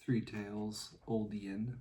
Three Tails, Oldian.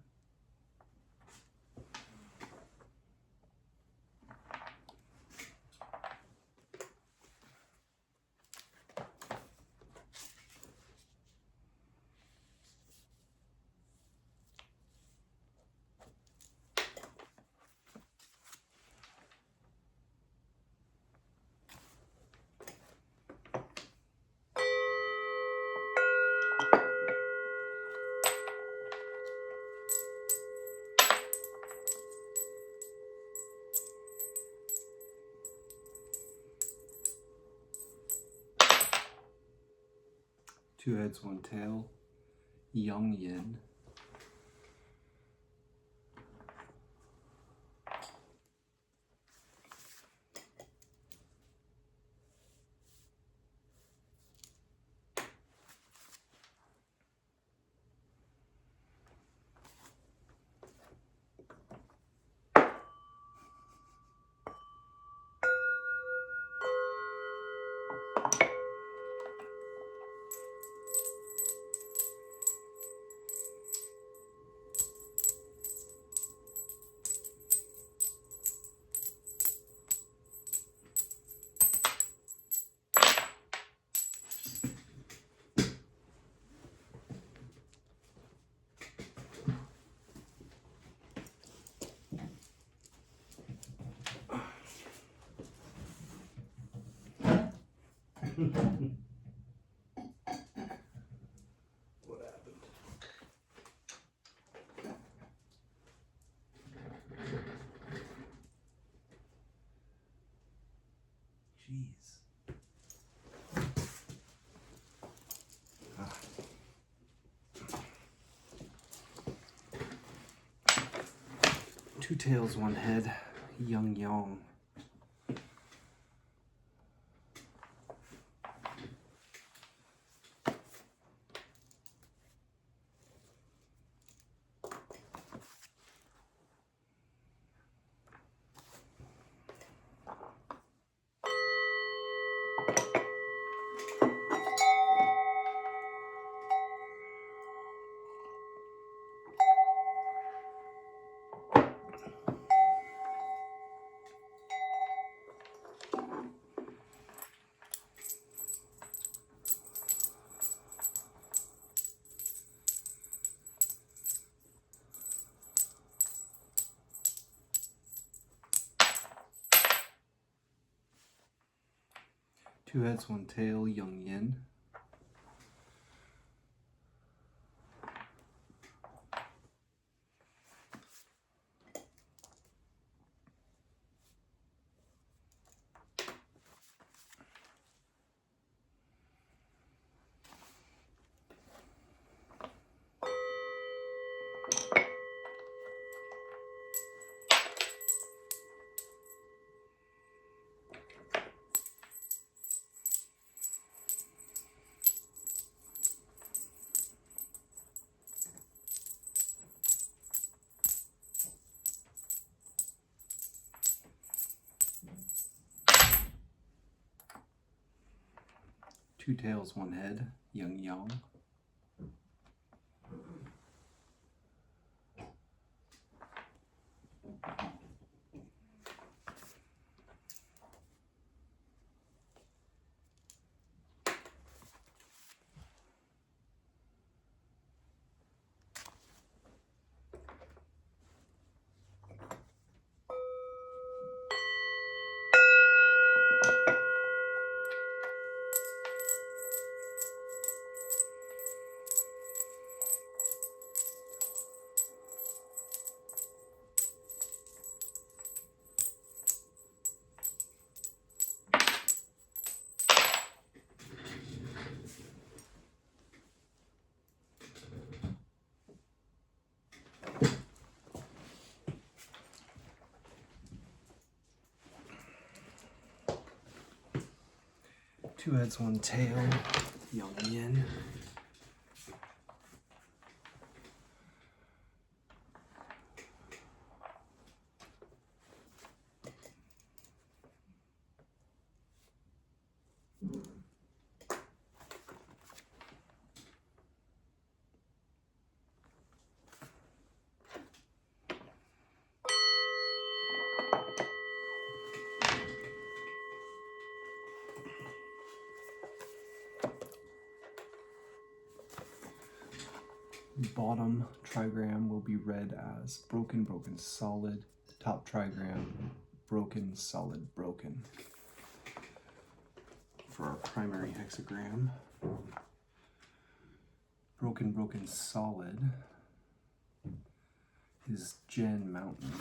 Two heads, one tail, yang yin. What happened? Jeez. Two tails, one head, yang yang. Two heads, one tail, yang yin. Two tails, one head, yang yang. Two heads, one tail, yang yin. Bottom trigram will be read as broken, broken, solid. Top trigram, broken, solid, broken. For our primary hexagram, broken, broken, solid is Gen Mountain.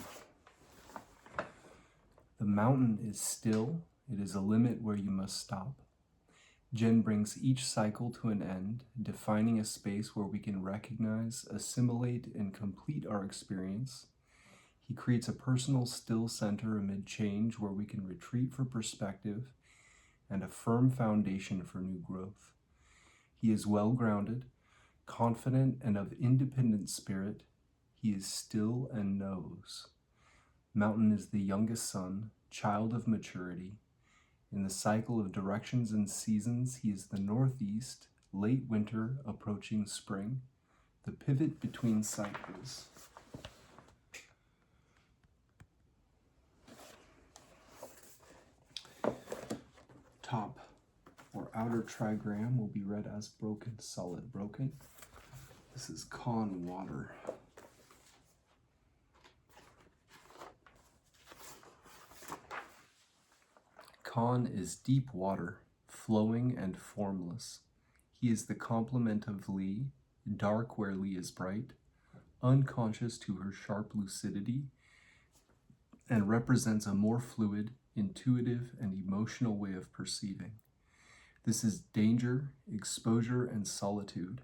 The mountain is still. It is a limit where you must stop. Jen brings each cycle to an end, defining a space where we can recognize, assimilate, and complete our experience. He creates a personal still center amid change where we can retreat for perspective and a firm foundation for new growth. He is well-grounded, confident, and of independent spirit. He is still and knows. Mountain is the youngest son, child of maturity. In the cycle of directions and seasons, he is the northeast, late winter, approaching spring, the pivot between cycles. Top or outer trigram will be read as broken, solid, broken. This is Con water. Con is deep water, flowing and formless. He is the complement of Li, dark where Li is bright, unconscious to her sharp lucidity, and represents a more fluid, intuitive, and emotional way of perceiving. This is danger, exposure, and solitude,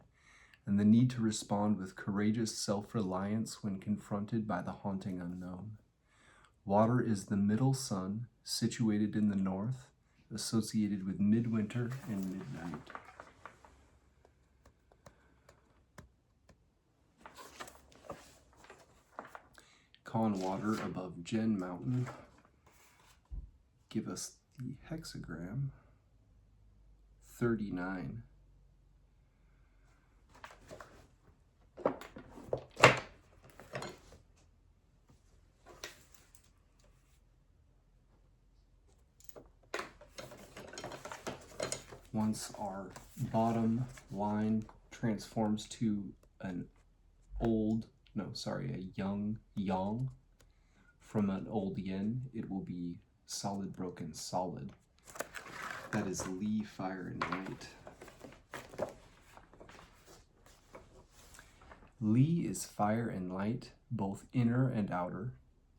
and the need to respond with courageous self-reliance when confronted by the haunting unknown. Water is the middle sun, situated in the north, associated with midwinter and midnight. Con water above Jen Mountain give us the hexagram 39. Once our bottom line transforms to a young yang from an old yin, it will be solid, broken, solid. That is Li, fire, and light. Li is fire and light, both inner and outer.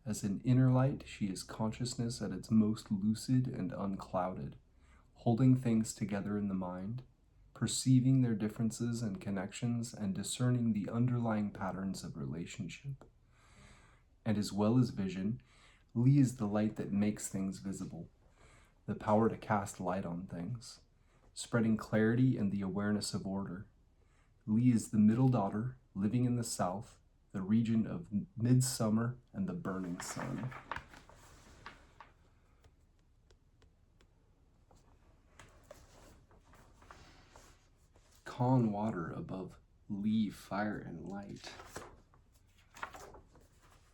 As an inner light, she is consciousness at its most lucid and unclouded, holding things together in the mind, perceiving their differences and connections, and discerning the underlying patterns of relationship. And as well as vision, Li is the light that makes things visible, the power to cast light on things, spreading clarity and the awareness of order. Li is the middle daughter, living in the south, the region of midsummer and the burning sun. Con water above Li, fire, and light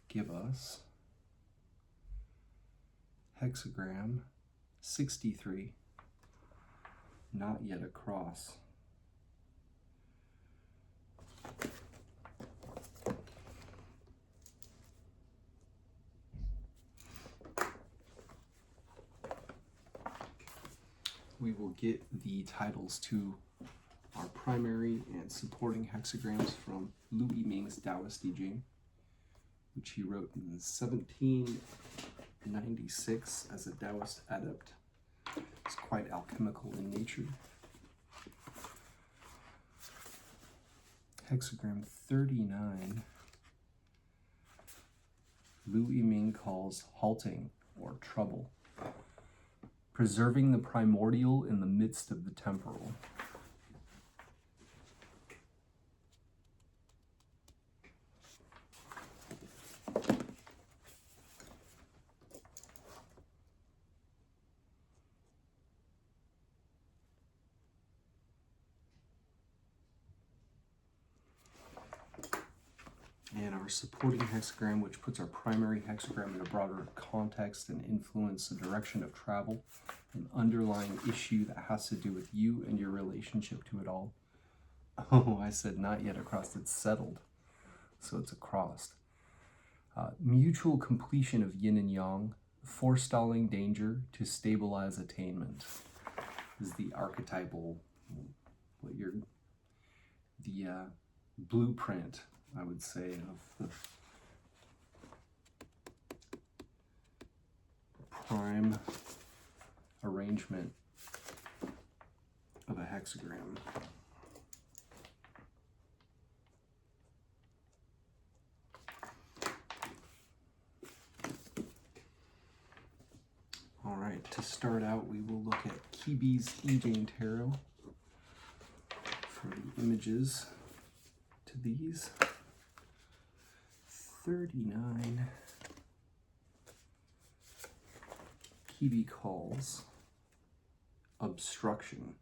give us hexagram 63, not yet across. We will get the titles to our primary and supporting hexagrams from I-ming's Taoist I Ching, which he wrote in 1796 as a Taoist adept. It's quite alchemical in nature. Hexagram 39, I-ming calls halting or trouble, preserving the primordial in the midst of the temporal. And our supporting hexagram, which puts our primary hexagram in a broader context and influence the direction of travel, an underlying issue that has to do with you and your relationship to it all. Oh, I said not yet across, it's settled. So it's across. Mutual completion of yin and yang, forestalling danger to stabilize attainment is the archetypal, the blueprint, I would say, of the prime arrangement of a hexagram. All right, to start out, we will look at Kibi's I Ching Tarot for the images to these. 39. Kibi calls obstruction.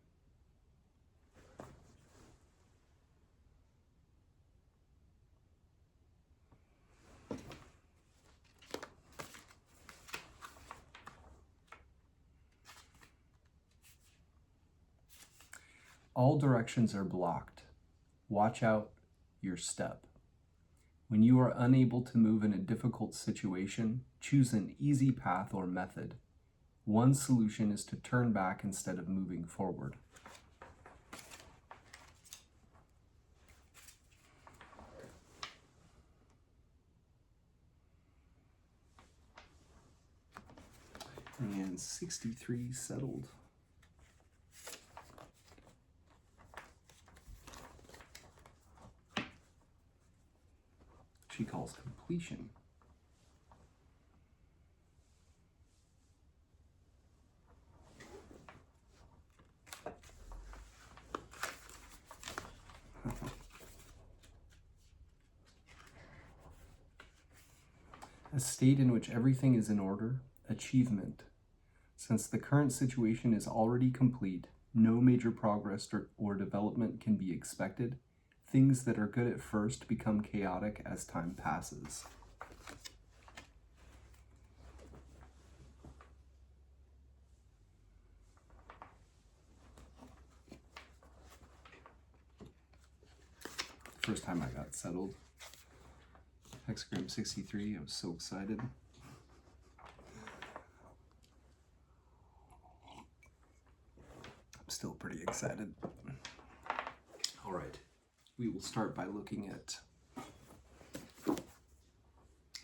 All directions are blocked. Watch out your step. When you are unable to move in a difficult situation, choose an easy path or method. One solution is to turn back instead of moving forward. And 63 settled. She calls completion. A state in which everything is in order, achievement. Since the current situation is already complete, no major progress or development can be expected. Things that are good at first become chaotic as time passes. First time I got settled. Hexagram 63, I was so excited. I'm still pretty excited. All right. We will start by looking at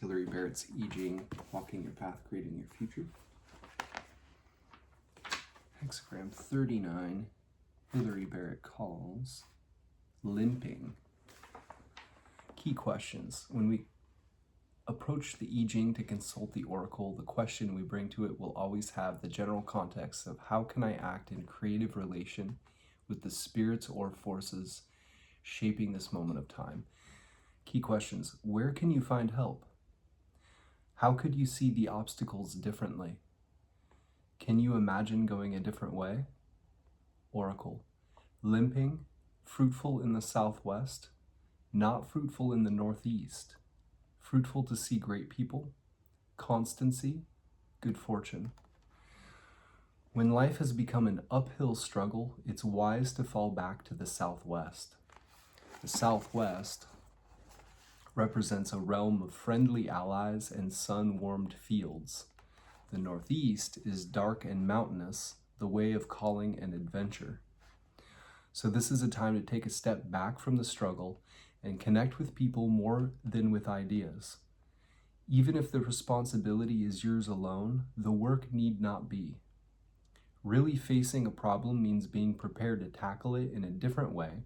Hilary Barrett's I Ching, Walking Your Path, Creating Your Future. Hexagram 39, Hilary Barrett calls limping. Key questions. When we approach the I Ching to consult the Oracle, the question we bring to it will always have the general context of how can I act in creative relation with the spirits or forces shaping this moment of time. Key questions. Where can you find help? How could you see the obstacles differently? Can you imagine going a different way? Oracle. Limping, fruitful in the southwest, not fruitful in the northeast. Fruitful to see great people. Constancy, good fortune. When life has become an uphill struggle, it's wise to fall back to the southwest. The southwest represents a realm of friendly allies and sun-warmed fields. The northeast is dark and mountainous, the way of calling and adventure. So this is a time to take a step back from the struggle and connect with people more than with ideas. Even if the responsibility is yours alone, the work need not be. Really facing a problem means being prepared to tackle it in a different way,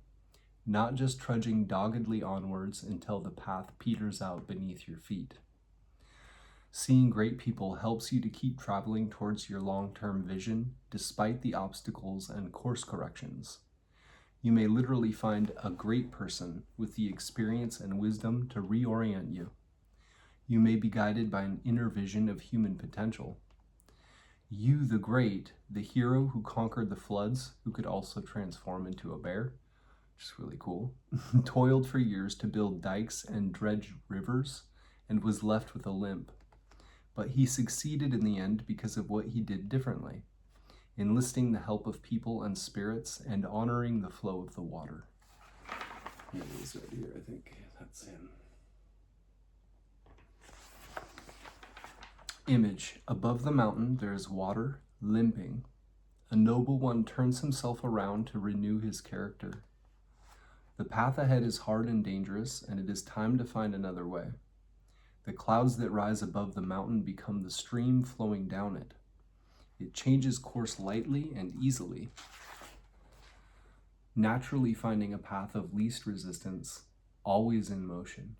not just trudging doggedly onwards until the path peters out beneath your feet. Seeing great people helps you to keep traveling towards your long-term vision despite the obstacles and course corrections. You may literally find a great person with the experience and wisdom to reorient you. You may be guided by an inner vision of human potential. You, the great, the hero who conquered the floods, who could also transform into a bear, which is really cool, toiled for years to build dikes and dredge rivers and was left with a limp. But he succeeded in the end because of what he did differently, enlisting the help of people and spirits and honoring the flow of the water. Here it is right here, I think that's him. Image. Above the mountain there is water, limping. A noble one turns himself around to renew his character. The path ahead is hard and dangerous, and it is time to find another way. The clouds that rise above the mountain become the stream flowing down it. It changes course lightly and easily. naturally finding a path of least resistance, always in motion.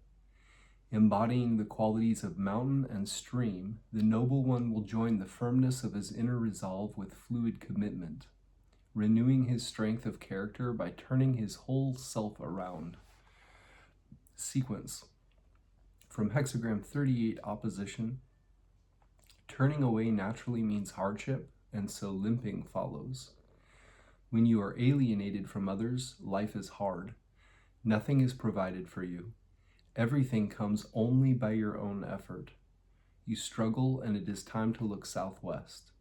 Embodying the qualities of mountain and stream, the noble one will join the firmness of his inner resolve with fluid commitment, renewing his strength of character by turning his whole self around. Sequence. From Hexagram 38, opposition. Turning away naturally means hardship, and so limping follows. When you are alienated from others, life is hard. Nothing is provided for you. Everything comes only by your own effort. You struggle, and it is time to look southwest.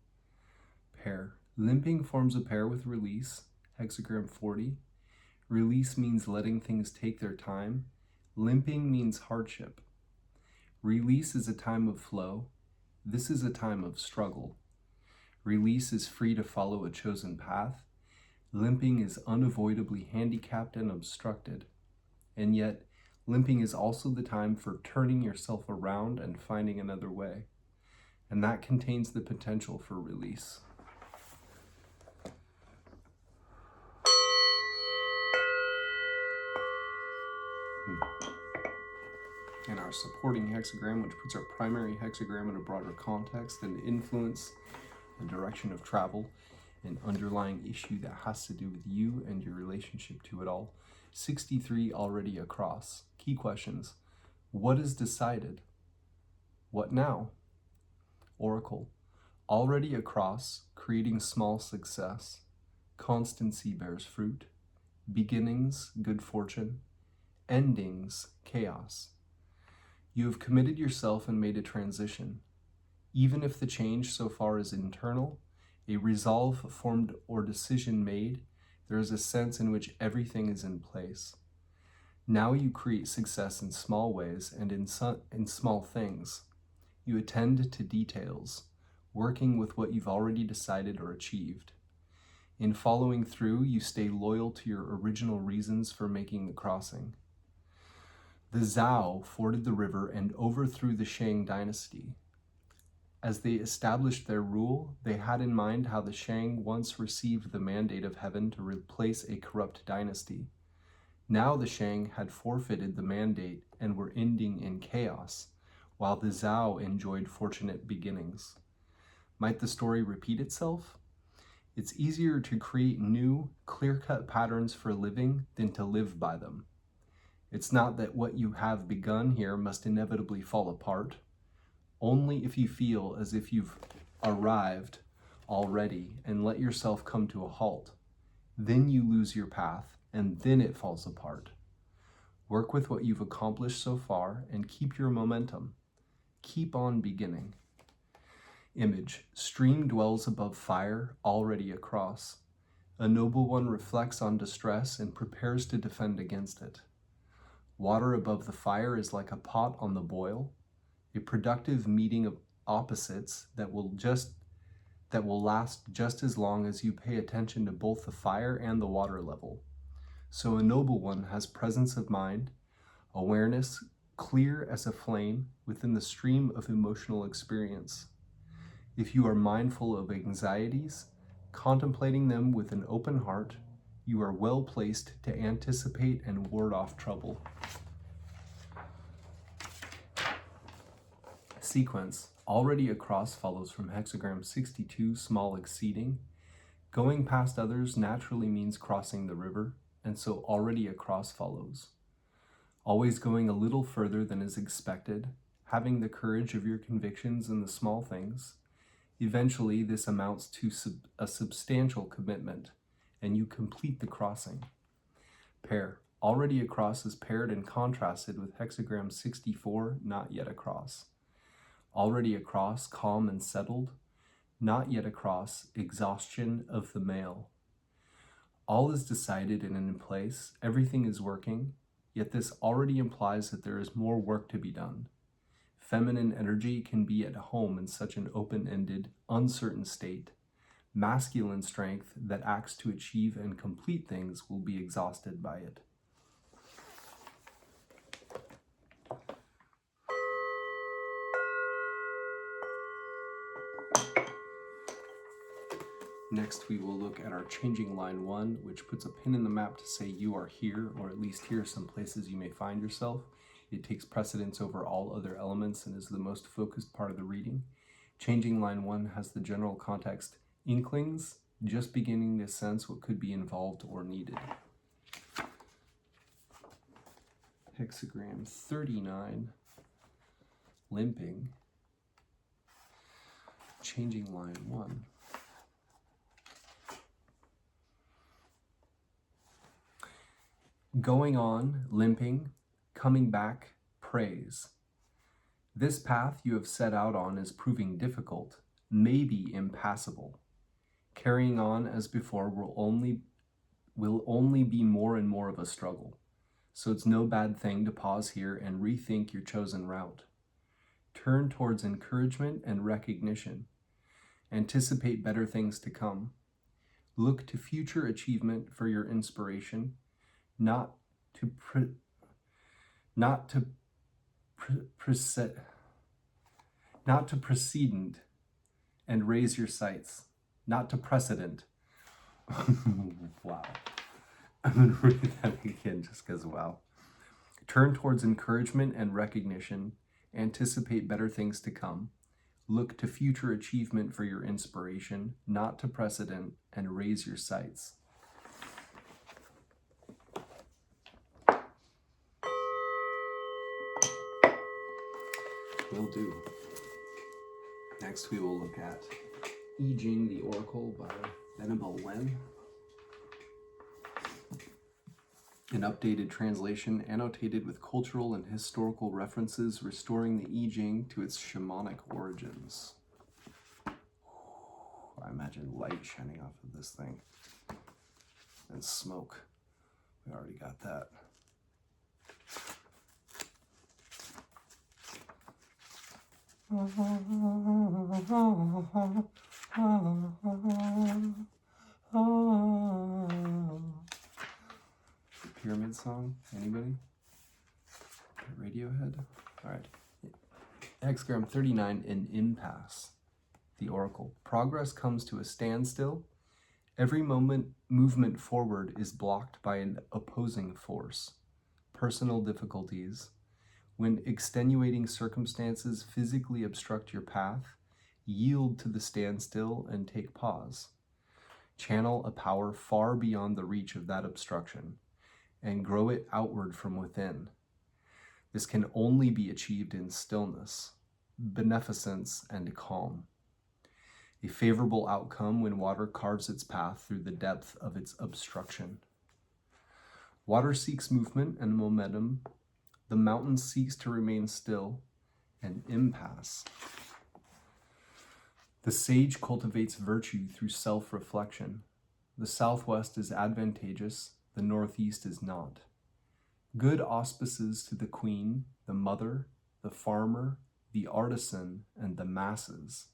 Pair. Limping forms a pair with release, Hexagram 40. Release means letting things take their time. Limping means hardship. Release is a time of flow. This is a time of struggle. Release is free to follow a chosen path. Limping is unavoidably handicapped and obstructed. And yet, limping is also the time for turning yourself around and finding another way. And that contains the potential for release. And our supporting hexagram, which puts our primary hexagram in a broader context and influence the direction of travel, an underlying issue that has to do with you and your relationship to it all. 63 already across. Key questions. What is decided? What now? Oracle. Already across, creating small success. Constancy bears fruit. Beginnings, good fortune. Endings, chaos. You have committed yourself and made a transition. Even if the change so far is internal, a resolve formed or decision made, there is a sense in which everything is in place. Now you create success in small ways and in small things. You attend to details, working with what you've already decided or achieved. In following through, you stay loyal to your original reasons for making the crossing. The Zhao forded the river and overthrew the Shang dynasty. As they established their rule, they had in mind how the Shang once received the mandate of heaven to replace a corrupt dynasty. Now the Shang had forfeited the mandate and were ending in chaos, while the Zhao enjoyed fortunate beginnings. Might the story repeat itself? It's easier to create new, clear-cut patterns for living than to live by them. It's not that what you have begun here must inevitably fall apart. Only if you feel as if you've arrived already and let yourself come to a halt. Then you lose your path, and then it falls apart. Work with what you've accomplished so far and keep your momentum. Keep on beginning. Image. Stream dwells above fire, already across. A noble one reflects on distress and prepares to defend against it. Water above the fire is like a pot on the boil, a productive meeting of opposites that will last just as long as you pay attention to both the fire and the water level. So a noble one has presence of mind, awareness, clear as a flame within the stream of emotional experience. If you are mindful of anxieties, contemplating them with an open heart, you are well placed to anticipate and ward off trouble. Sequence. Already across follows from hexagram 62, small exceeding. Going past others naturally means crossing the river, and so already across follows. Always going a little further than is expected, having the courage of your convictions in the small things. Eventually, this amounts to a substantial commitment, and you complete the crossing. Pair. Already across is paired and contrasted with hexagram 64, not yet across. Already across, calm and settled. Not yet across, exhaustion of the male. All is decided and in place, everything is working, yet this already implies that there is more work to be done. Feminine energy can be at home in such an open-ended, uncertain state. Masculine strength that acts to achieve and complete things will be exhausted by it. Next, we will look at our changing line 1, which puts a pin in the map to say you are here, or at least here are some places you may find yourself. It takes precedence over all other elements and is the most focused part of the reading. Changing line 1 has the general context inklings, just beginning to sense what could be involved or needed. Hexagram 39, limping. Changing line 1. Going on, limping, coming back, praise. This path you have set out on is proving difficult, maybe impassable. Carrying on as before will only be more and more of a struggle. So it's no bad thing to pause here and rethink your chosen route. Turn towards encouragement and recognition. Anticipate better things to come. Look to future achievement for your inspiration, not to precedent, and raise your sights. Not to precedent. Wow. I'm going to read that again just because wow. Turn towards encouragement and recognition. Anticipate better things to come. Look to future achievement for your inspiration, not to precedent, and raise your sights. Will do. Next we will look at I Ching The Oracle by Venerable Wen. An updated translation annotated with cultural and historical references, restoring the I Ching to its shamanic origins. I imagine light shining off of this thing. And smoke. We already got that. Pyramid song? Anybody? Radiohead? Alright. Hexagram 39, an impasse. The Oracle. Progress comes to a standstill. Every movement forward is blocked by an opposing force. Personal difficulties. When extenuating circumstances physically obstruct your path, yield to the standstill and take pause. Channel a power far beyond the reach of that obstruction, and grow it outward from within. This can only be achieved in stillness, beneficence, and calm. A favorable outcome when water carves its path through the depth of its obstruction. Water seeks movement and momentum. The mountain seeks to remain still, an impasse. The sage cultivates virtue through self-reflection. The southwest is advantageous, the northeast is not. Good auspices to the queen, the mother, the farmer, the artisan, and the masses.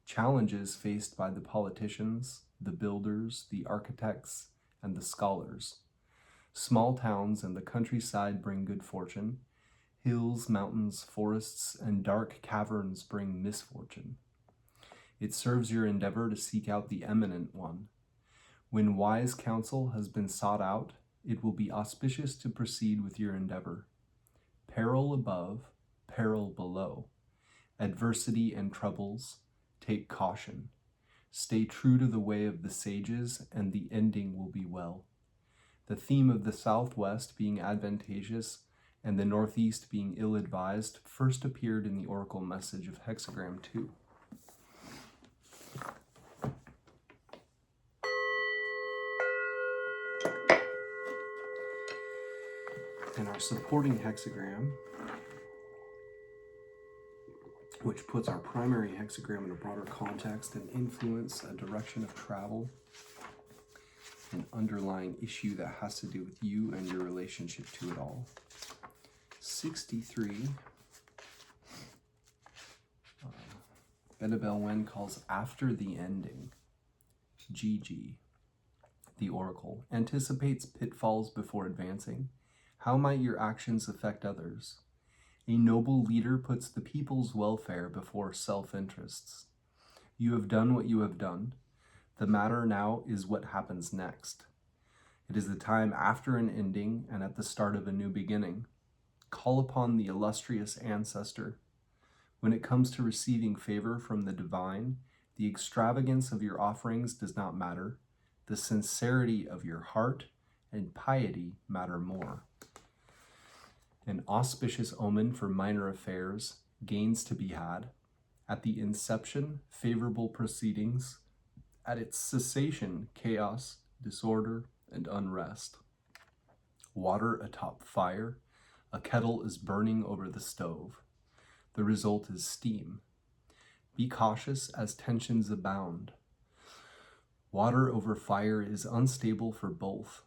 Challenges faced by the politicians, the builders, the architects, and the scholars. Small towns and the countryside bring good fortune. Hills, mountains, forests, and dark caverns bring misfortune. It serves your endeavor to seek out the eminent one. When wise counsel has been sought out, it will be auspicious to proceed with your endeavor. Peril above, peril below. Adversity and troubles, take caution. Stay true to the way of the sages, and the ending will be well. The theme of the southwest being advantageous and the northeast being ill-advised first appeared in the oracle message of Hexagram 2. And our supporting hexagram, which puts our primary hexagram in a broader context and influence, a direction of travel, an underlying issue that has to do with you and your relationship to it all. 63, Venerable Wen calls After the Ending. GG, the Oracle, anticipates pitfalls before advancing. How might your actions affect others? A noble leader puts the people's welfare before self-interests. You have done what you have done. The matter now is what happens next. It is the time after an ending and at the start of a new beginning. Call upon the illustrious ancestor. When it comes to receiving favor from the divine, the extravagance of your offerings does not matter. The sincerity of your heart and piety matter more. An auspicious omen for minor affairs, gains to be had. At the inception, favorable proceedings. At its cessation, chaos, disorder, and unrest. Water atop fire. A kettle is burning over the stove. The result is steam. Be cautious as tensions abound. Water over fire is unstable for both.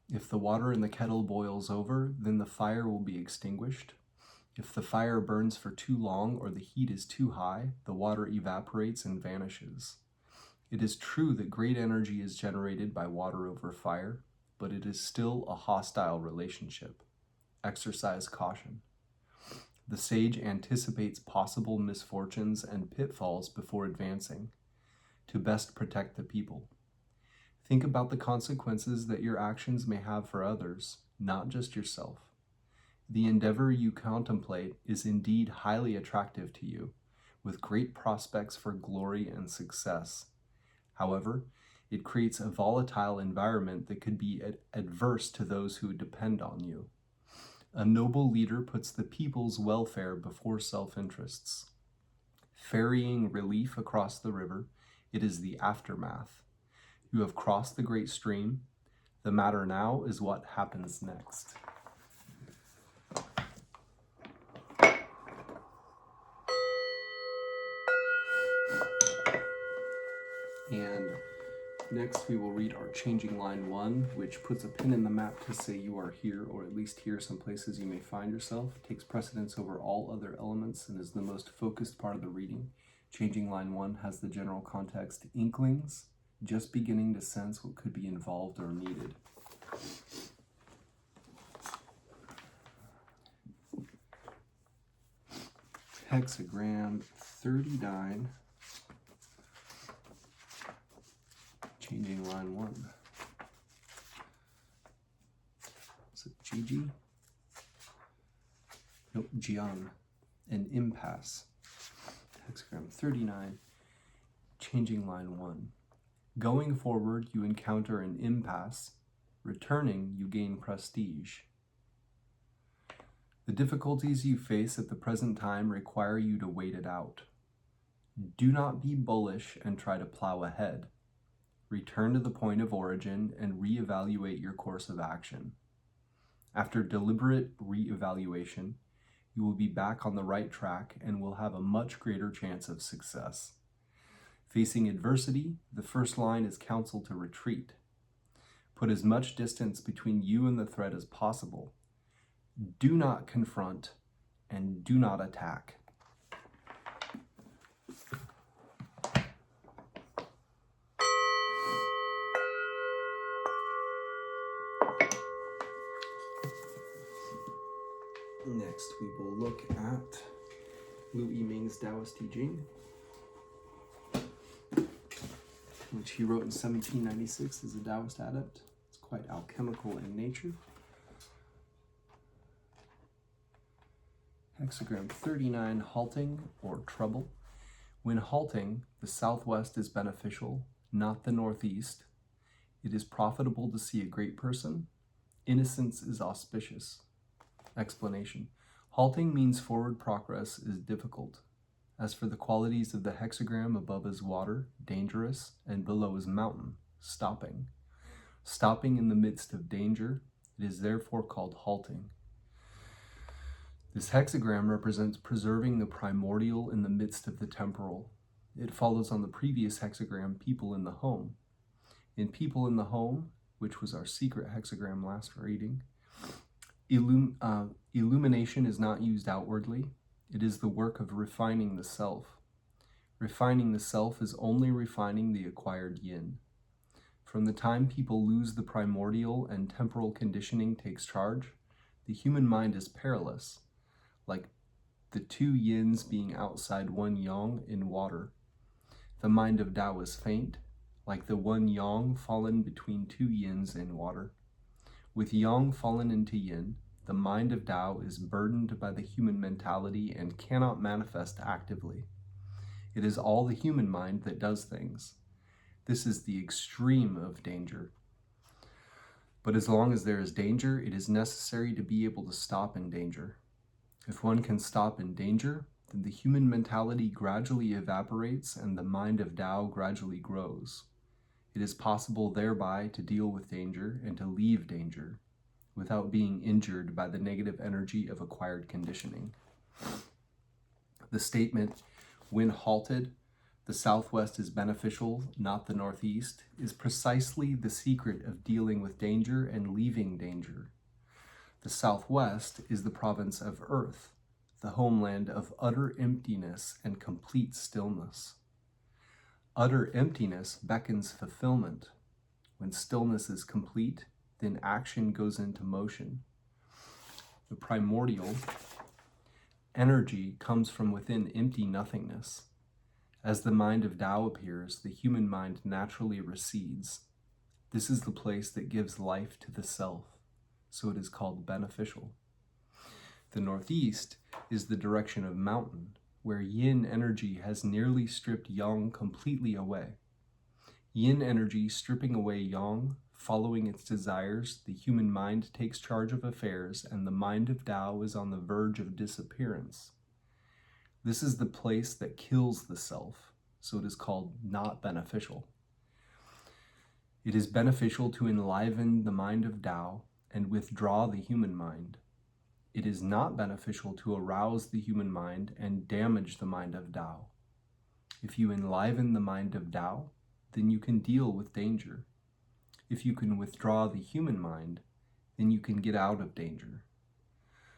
If the water in the kettle boils over, then the fire will be extinguished. If the fire burns for too long or the heat is too high, the water evaporates and vanishes. It is true that great energy is generated by water over fire, but it is still a hostile relationship. Exercise caution. The sage anticipates possible misfortunes and pitfalls before advancing, to best protect the people. Think about the consequences that your actions may have for others, not just yourself. The endeavor you contemplate is indeed highly attractive to you, with great prospects for glory and success. However, it creates a volatile environment that could be adverse to those who depend on you. A noble leader puts the people's welfare before self-interests. Ferrying relief across the river, it is the aftermath. You have crossed the great stream. The matter now is what happens next. And next we will read our changing line 1, which puts a pin in the map to say you are here, or at least here some places you may find yourself, takes precedence over all other elements, and is the most focused part of the reading. Changing line 1 has the general context inklings, just beginning to sense what could be involved or needed. Hexagram 39. Changing line 1. Is it Gigi? Nope, Jian. An impasse. Hexagram 39. Changing line 1. Going forward, you encounter an impasse. Returning, you gain prestige. The difficulties you face at the present time require you to wait it out. Do not be bullish and try to plow ahead. Return to the point of origin and reevaluate your course of action. After deliberate reevaluation, you will be back on the right track and will have a much greater chance of success. Facing adversity, the first line is counsel to retreat. Put as much distance between you and the threat as possible. Do not confront and do not attack. Next, we will look at Lu I-ming's Taoist I Ching, which he wrote in 1796 as a Taoist adept. It's quite alchemical in nature. Hexagram 39, halting or trouble. When halting, the southwest is beneficial, not the northeast. It is profitable to see a great person. Innocence is auspicious. Explanation. Halting means forward progress is difficult. As for the qualities of the hexagram, above is water, dangerous, and below is mountain, stopping. Stopping in the midst of danger, it is therefore called halting. This hexagram represents preserving the primordial in the midst of the temporal. It follows on the previous hexagram, people in the home. In people in the home, which was our secret hexagram last reading, illumination is not used outwardly. It is the work of refining the self. Refining the self is only refining the acquired yin. From the time people lose the primordial and temporal conditioning takes charge, the human mind is perilous, like the two yins being outside one yang in water. The mind of Tao is faint, like the one yang fallen between two yins in water. With yang fallen into yin, the mind of Tao is burdened by the human mentality and cannot manifest actively. It is all the human mind that does things. This is the extreme of danger. But as long as there is danger, it is necessary to be able to stop in danger. If one can stop in danger, then the human mentality gradually evaporates and the mind of Tao gradually grows. It is possible thereby to deal with danger and to leave danger without being injured by the negative energy of acquired conditioning. The statement, when halted, the Southwest is beneficial, not the Northeast, is precisely the secret of dealing with danger and leaving danger. The Southwest is the province of Earth, the homeland of utter emptiness and complete stillness. Utter emptiness beckons fulfillment. When stillness is complete, then action goes into motion. The primordial energy comes from within empty nothingness. As the mind of Tao appears, the human mind naturally recedes. This is the place that gives life to the self, so it is called beneficial. The Northeast is the direction of mountain, where yin energy has nearly stripped yang completely away. Yin energy stripping away yang, following its desires, the human mind takes charge of affairs, and the mind of Tao is on the verge of disappearance. This is the place that kills the self, so it is called not beneficial. It is beneficial to enliven the mind of Tao and withdraw the human mind. It is not beneficial to arouse the human mind and damage the mind of Tao. If you enliven the mind of Tao, then you can deal with danger. If you can withdraw the human mind, then you can get out of danger.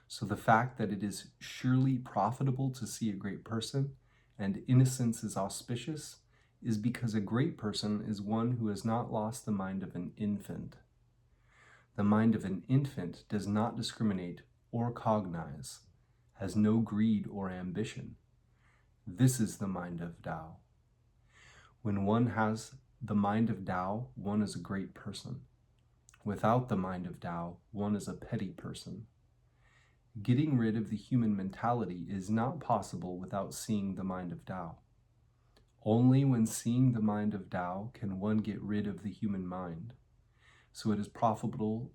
So the fact that it is surely profitable to see a great person and innocence is auspicious is because a great person is one who has not lost the mind of an infant. The mind of an infant does not discriminate or cognize, has no greed or ambition. This is the mind of Tao. When one has the mind of Tao, one is a great person. Without the mind of Tao, one is a petty person. Getting rid of the human mentality is not possible without seeing the mind of Tao. Only when seeing the mind of Tao can one get rid of the human mind. So it is profitable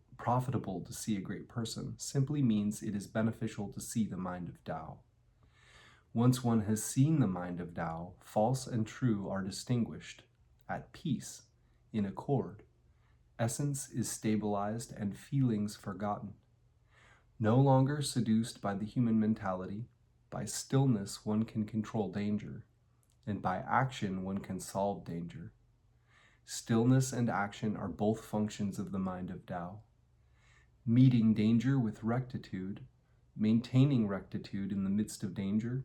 to see a great person simply means it is beneficial to see the mind of Tao. Once one has seen the mind of Tao, false and true are distinguished, at peace, in accord. Essence is stabilized and feelings forgotten. No longer seduced by the human mentality, by stillness one can control danger, and by action one can solve danger. Stillness and action are both functions of the mind of Tao. Meeting danger with rectitude, maintaining rectitude in the midst of danger,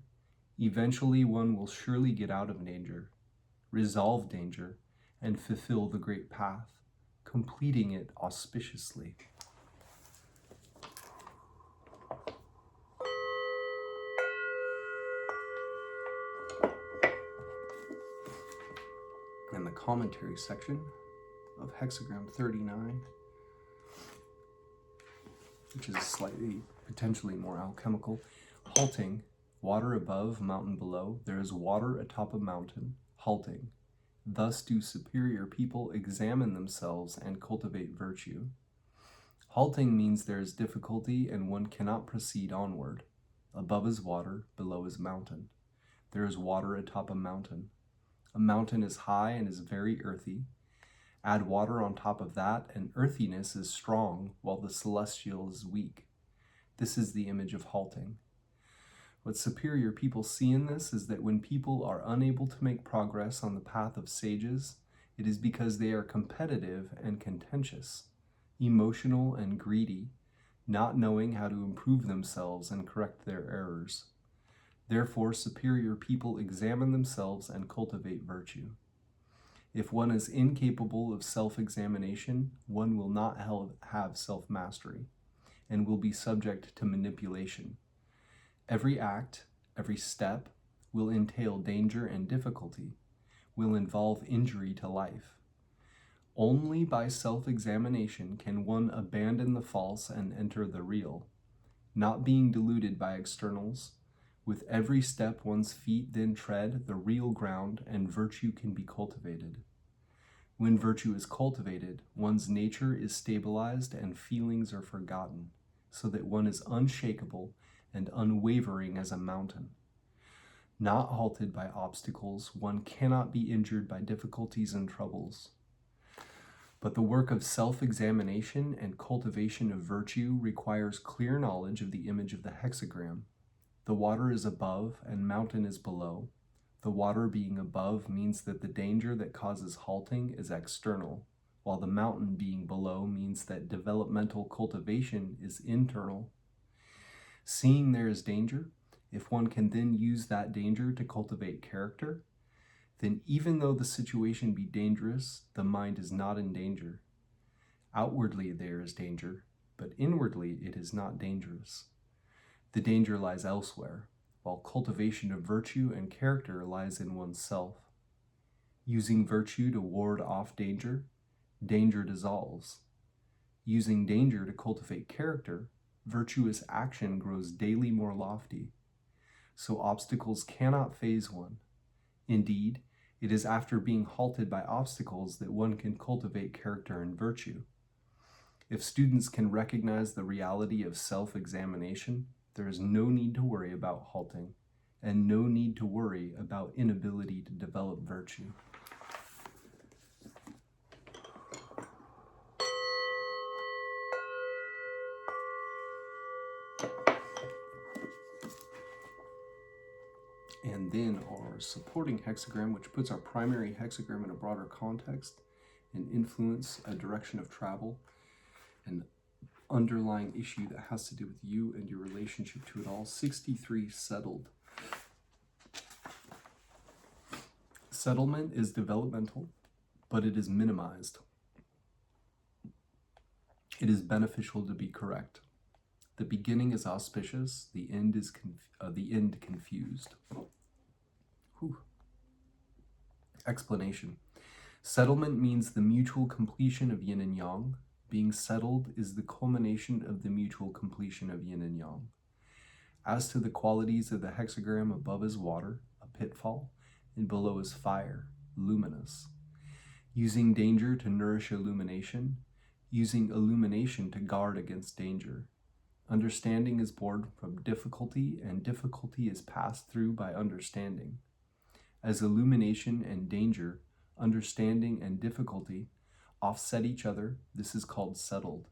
eventually one will surely get out of danger, resolve danger, and fulfill the great path, completing it auspiciously. And the commentary section of Hexagram 39, which is slightly, potentially more alchemical. Halting, water above, mountain below. There is water atop a mountain. Halting. Thus do superior people examine themselves and cultivate virtue. Halting means there is difficulty and one cannot proceed onward. Above is water, below is mountain. There is water atop a mountain. A mountain is high and is very earthy. Add water on top of that, and earthiness is strong, while the celestial is weak. This is the image of halting. What superior people see in this is that when people are unable to make progress on the path of sages, it is because they are competitive and contentious, emotional and greedy, not knowing how to improve themselves and correct their errors. Therefore, superior people examine themselves and cultivate virtue. If one is incapable of self-examination, one will not have self-mastery and will be subject to manipulation. Every act, every step will entail danger and difficulty, will involve injury to life. Only by self-examination can one abandon the false and enter the real, not being deluded by externals. With every step one's feet then tread the real ground, and virtue can be cultivated. When virtue is cultivated, one's nature is stabilized and feelings are forgotten, so that one is unshakable and unwavering as a mountain. Not halted by obstacles, one cannot be injured by difficulties and troubles. But the work of self-examination and cultivation of virtue requires clear knowledge of the image of the hexagram. The water is above and mountain is below. The water being above means that the danger that causes halting is external, while the mountain being below means that developmental cultivation is internal. Seeing there is danger, if one can then use that danger to cultivate character, then even though the situation be dangerous, the mind is not in danger. Outwardly there is danger, but inwardly it is not dangerous. The danger lies elsewhere, while cultivation of virtue and character lies in oneself. Using virtue to ward off danger, danger dissolves. Using danger to cultivate character, virtuous action grows daily more lofty. So obstacles cannot faze one. Indeed, it is after being halted by obstacles that one can cultivate character and virtue. If students can recognize the reality of self-examination, there is no need to worry about halting, and no need to worry about inability to develop virtue. And then our supporting hexagram, which puts our primary hexagram in a broader context and influence, a direction of travel, an underlying issue that has to do with you and your relationship to it all. 63, settled. Settlement is developmental, but it is minimized. It is beneficial to be correct. The beginning is auspicious, the end is confused. Whew. Explanation. Settlement means the mutual completion of yin and yang. Being settled is the culmination of the mutual completion of yin and yang. As to the qualities of the hexagram, above is water, a pitfall, and below is fire, luminous. Using danger to nourish illumination, using illumination to guard against danger. Understanding is born from difficulty, and difficulty is passed through by understanding. As illumination and danger, understanding and difficulty offset each other, this is called settled.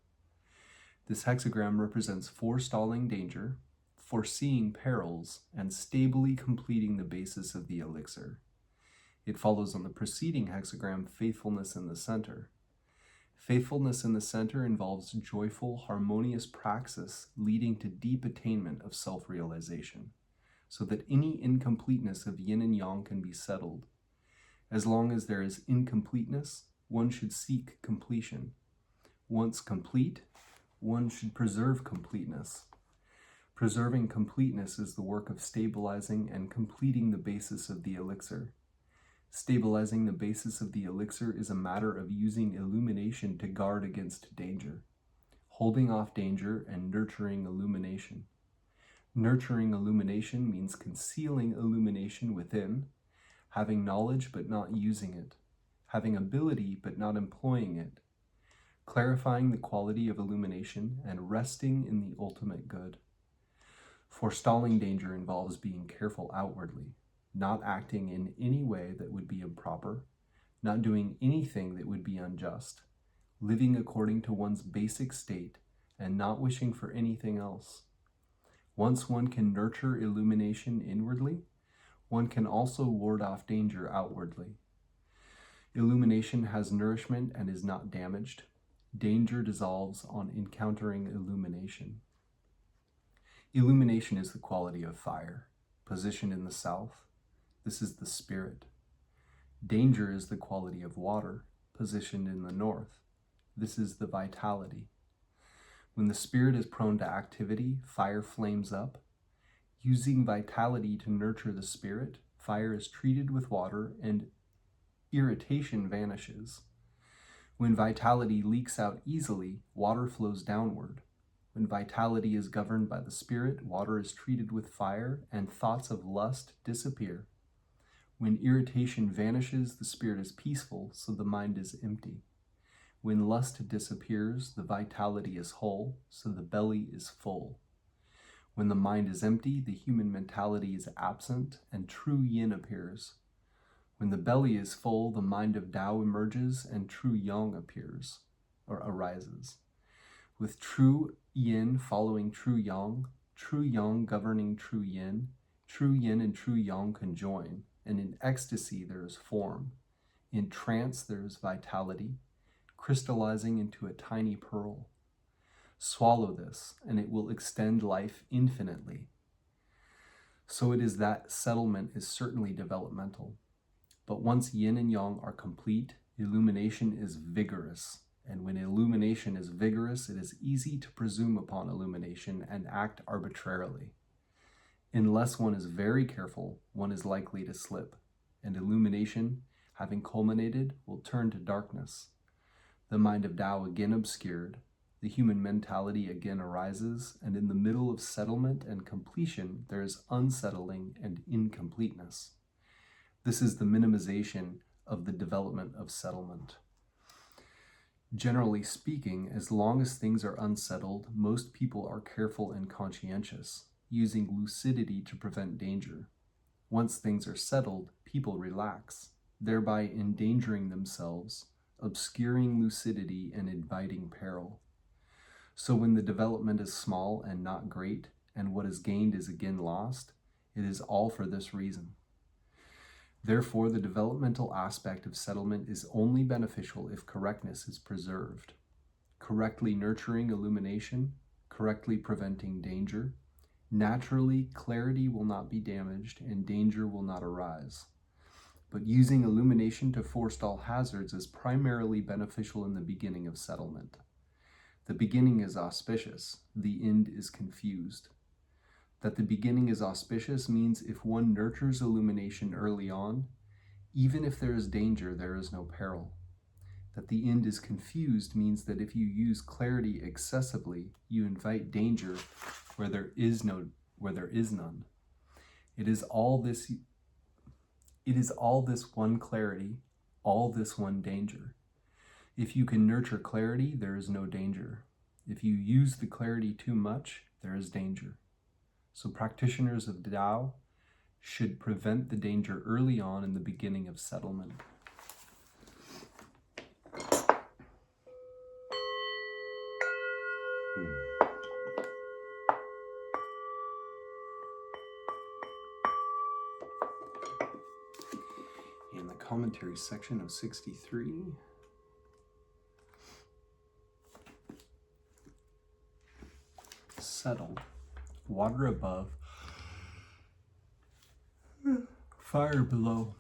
This hexagram represents forestalling danger, foreseeing perils, and stably completing the basis of the elixir. It follows on the preceding hexagram, faithfulness in the center. Faithfulness in the center involves joyful, harmonious praxis leading to deep attainment of self-realization, so that any incompleteness of yin and yang can be settled. As long as there is incompleteness, one should seek completion. Once complete, one should preserve completeness. Preserving completeness is the work of stabilizing and completing the basis of the elixir. Stabilizing the basis of the elixir is a matter of using illumination to guard against danger, holding off danger and nurturing illumination. Nurturing illumination means concealing illumination within, having knowledge but not using it, having ability but not employing it, clarifying the quality of illumination and resting in the ultimate good. Forestalling danger involves being careful outwardly, not acting in any way that would be improper, not doing anything that would be unjust, living according to one's basic state and not wishing for anything else. Once one can nurture illumination inwardly, one can also ward off danger outwardly. Illumination has nourishment and is not damaged. Danger dissolves on encountering illumination. Illumination is the quality of fire, positioned in the south. This is the spirit. Danger is the quality of water, positioned in the north. This is the vitality. When the spirit is prone to activity, fire flames up. Using vitality to nurture the spirit, fire is treated with water and irritation vanishes. When vitality leaks out easily, water flows downward. When vitality is governed by the spirit, water is treated with fire, and thoughts of lust disappear. When irritation vanishes, the spirit is peaceful, so the mind is empty. When lust disappears, the vitality is whole, so the belly is full. When the mind is empty, the human mentality is absent, and true yin appears. When the belly is full, the mind of Tao emerges, and true yang appears, or arises. With true yin following true yang governing true yin and true yang conjoin, and in ecstasy there is form. In trance there is vitality, crystallizing into a tiny pearl. Swallow this, and it will extend life infinitely. So it is that settlement is certainly developmental. But once yin and yang are complete, illumination is vigorous. And when illumination is vigorous, it is easy to presume upon illumination and act arbitrarily. Unless one is very careful, one is likely to slip, and illumination, having culminated, will turn to darkness. The mind of Tao again obscured, the human mentality again arises, and in the middle of settlement and completion, there is unsettling and incompleteness. This is the minimization of the development of settlement. Generally speaking, as long as things are unsettled, most people are careful and conscientious, using lucidity to prevent danger. Once things are settled, people relax, thereby endangering themselves, obscuring lucidity and inviting peril. So when the development is small and not great, and what is gained is again lost, it is all for this reason. Therefore, the developmental aspect of settlement is only beneficial if correctness is preserved. Correctly nurturing illumination, correctly preventing danger, naturally clarity will not be damaged and danger will not arise. But using illumination to forestall hazards is primarily beneficial in the beginning of settlement. The beginning is auspicious, the end is confused. That the beginning is auspicious means if one nurtures illumination early on, even if there is danger, there is no peril. That the end is confused means that if you use clarity excessively, you invite danger where there is none. It is all this one clarity, all this one danger. If you can nurture clarity, there is no danger. If you use the clarity too much, there is danger. So practitioners of Tao should prevent the danger early on in the beginning of settlement. In the commentary section of 63, settled. Water above, fire below.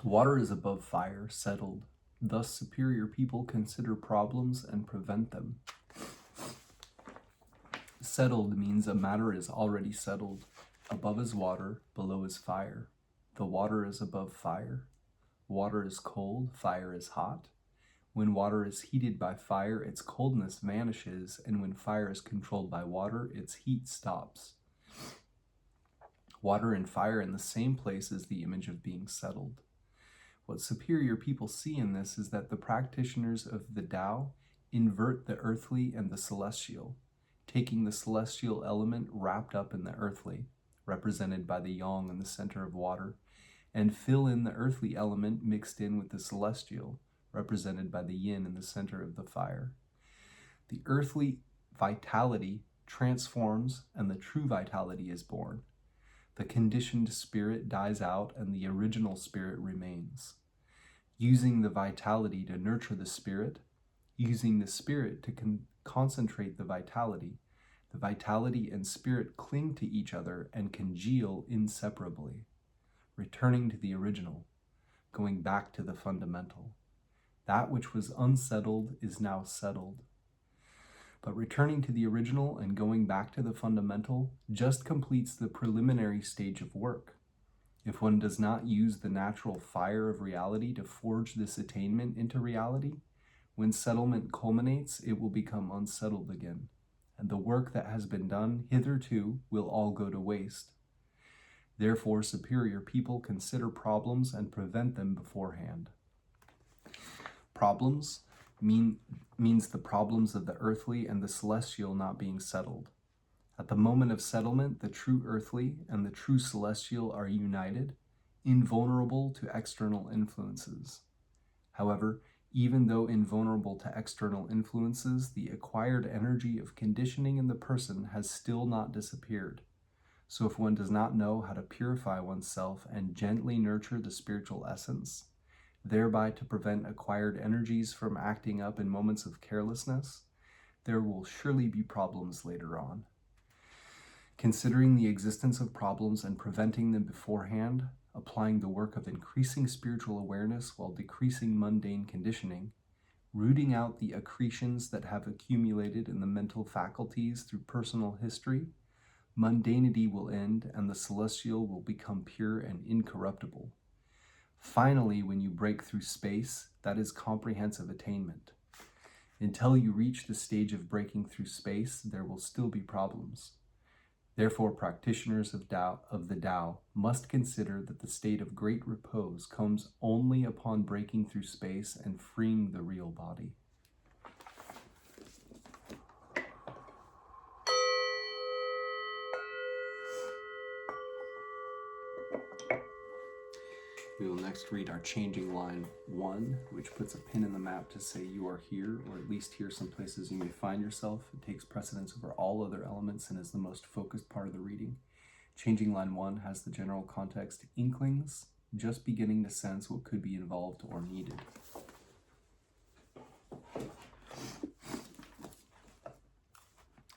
Water is above fire, settled. Thus, superior people consider problems and prevent them. Settled means a matter is already settled. Above is water, below is fire. The water is above fire. Water is cold, fire is hot. When water is heated by fire, its coldness vanishes, and when fire is controlled by water, its heat stops. Water and fire in the same place is the image of being settled. What superior people see in this is that the practitioners of the Tao invert the earthly and the celestial, taking the celestial element wrapped up in the earthly, represented by the yang in the center of water, and fill in the earthly element mixed in with the celestial, represented by the yin in the center of the fire. The earthly vitality transforms and the true vitality is born. The conditioned spirit dies out and the original spirit remains. Using the vitality to nurture the spirit, using the spirit to concentrate the vitality and spirit cling to each other and congeal inseparably, returning to the original, going back to the fundamental. That which was unsettled is now settled. But returning to the original and going back to the fundamental just completes the preliminary stage of work. If one does not use the natural fire of reality to forge this attainment into reality, When settlement culminates, it will become unsettled again, and the work that has been done hitherto will all go to waste. Therefore, superior people consider problems and prevent them beforehand. Problems means the problems of the earthly and the celestial not being settled. At the moment of settlement, the true earthly and the true celestial are united, invulnerable to external influences. However, even though invulnerable to external influences, the acquired energy of conditioning in the person has still not disappeared. So if one does not know how to purify oneself and gently nurture the spiritual essence, thereby to prevent acquired energies from acting up in moments of carelessness, there will surely be problems later on. Considering the existence of problems and preventing them beforehand, applying the work of increasing spiritual awareness while decreasing mundane conditioning, rooting out the accretions that have accumulated in the mental faculties through personal history, mundanity will end and the celestial will become pure and incorruptible. Finally, when you break through space, that is comprehensive attainment. Until you reach the stage of breaking through space, there will still be problems. Therefore, practitioners of the Tao must consider that the state of great repose comes only upon breaking through space and freeing the real body. We will next read our changing line 1, which puts a pin in the map to say you are here, or at least here some places you may find yourself. It takes precedence over all other elements and is the most focused part of the reading. Changing line 1 has the general context inklings, just beginning to sense what could be involved or needed.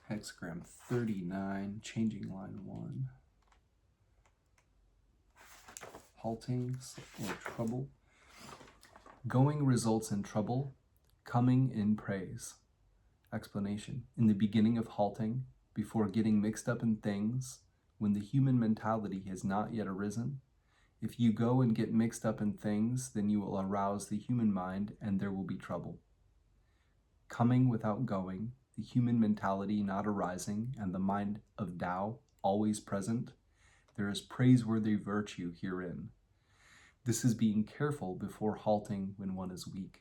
Hexagram 39, changing line 1. Halting or trouble. Going results in trouble, coming in praise. Explanation. In the beginning of halting, before getting mixed up in things, when the human mentality has not yet arisen, if you go and get mixed up in things, then you will arouse the human mind and there will be trouble. Coming without going, the human mentality not arising, and the mind of Tao always present, there is praiseworthy virtue herein. This is being careful before halting when one is weak.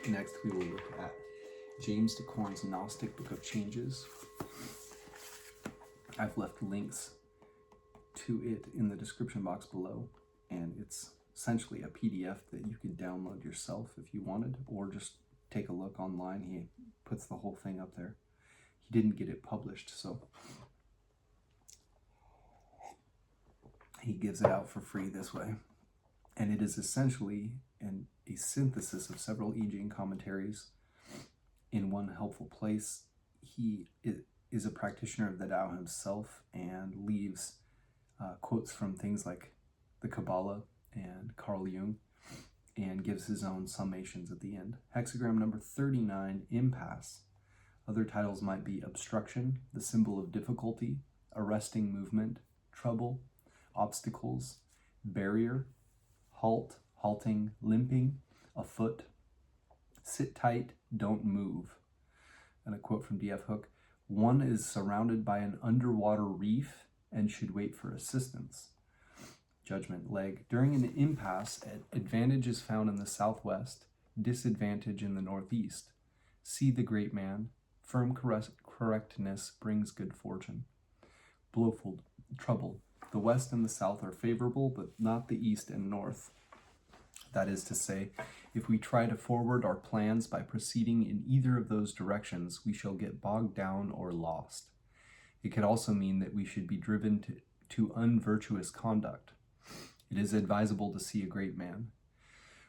Next, we will look at James DeCorn's Gnostic Book of Changes. I've left links to it in the description box below, and it's essentially a PDF that you could download yourself if you wanted, or just take a look online. He puts the whole thing up there. He didn't get it published, so he gives it out for free this way. And it is essentially a synthesis of several I Ching commentaries in one helpful place. He is a practitioner of the Tao himself and leaves quotes from things like the Kabbalah and Carl Jung, and gives his own summations at the end. Hexagram number 39, impasse. Other titles might be obstruction, the symbol of difficulty, arresting movement, trouble, obstacles, barrier, halt, halting, limping, afoot, sit tight, don't move. And a quote from D.F. Hook, one is surrounded by an underwater reef and should wait for assistance. Judgment leg. During an impasse, advantage is found in the southwest, disadvantage in the northeast. See the great man. Firm correctness brings good fortune. Blowfold. Trouble. The west and the south are favorable, but not the east and north. That is to say, if we try to forward our plans by proceeding in either of those directions, we shall get bogged down or lost. It could also mean that we should be driven to unvirtuous conduct. It is advisable to see a great man.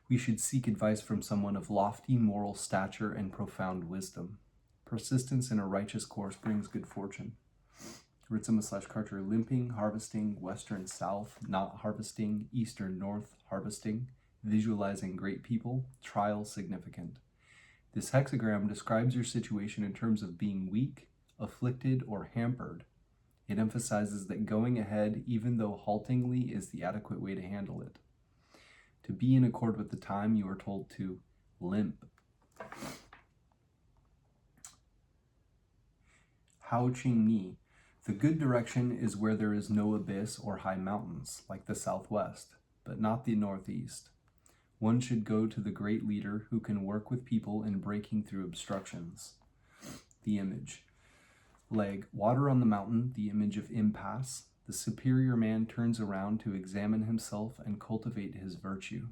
We should seek advice from someone of lofty moral stature and profound wisdom. Persistence in a righteous course brings good fortune. Ritzema/Carter, limping, harvesting, western south, not harvesting, eastern north, harvesting, visualizing great people, trial significant. This hexagram describes your situation in terms of being weak, afflicted, or hampered. It emphasizes that going ahead, even though haltingly, is the adequate way to handle it. To be in accord with the time, you are told to limp. I Ching. The good direction is where there is no abyss or high mountains, like the southwest, but not the northeast. One should go to the great leader who can work with people in breaking through obstructions. The image. Leg. Water on the mountain, the image of impasse. The superior man turns around to examine himself and cultivate his virtue.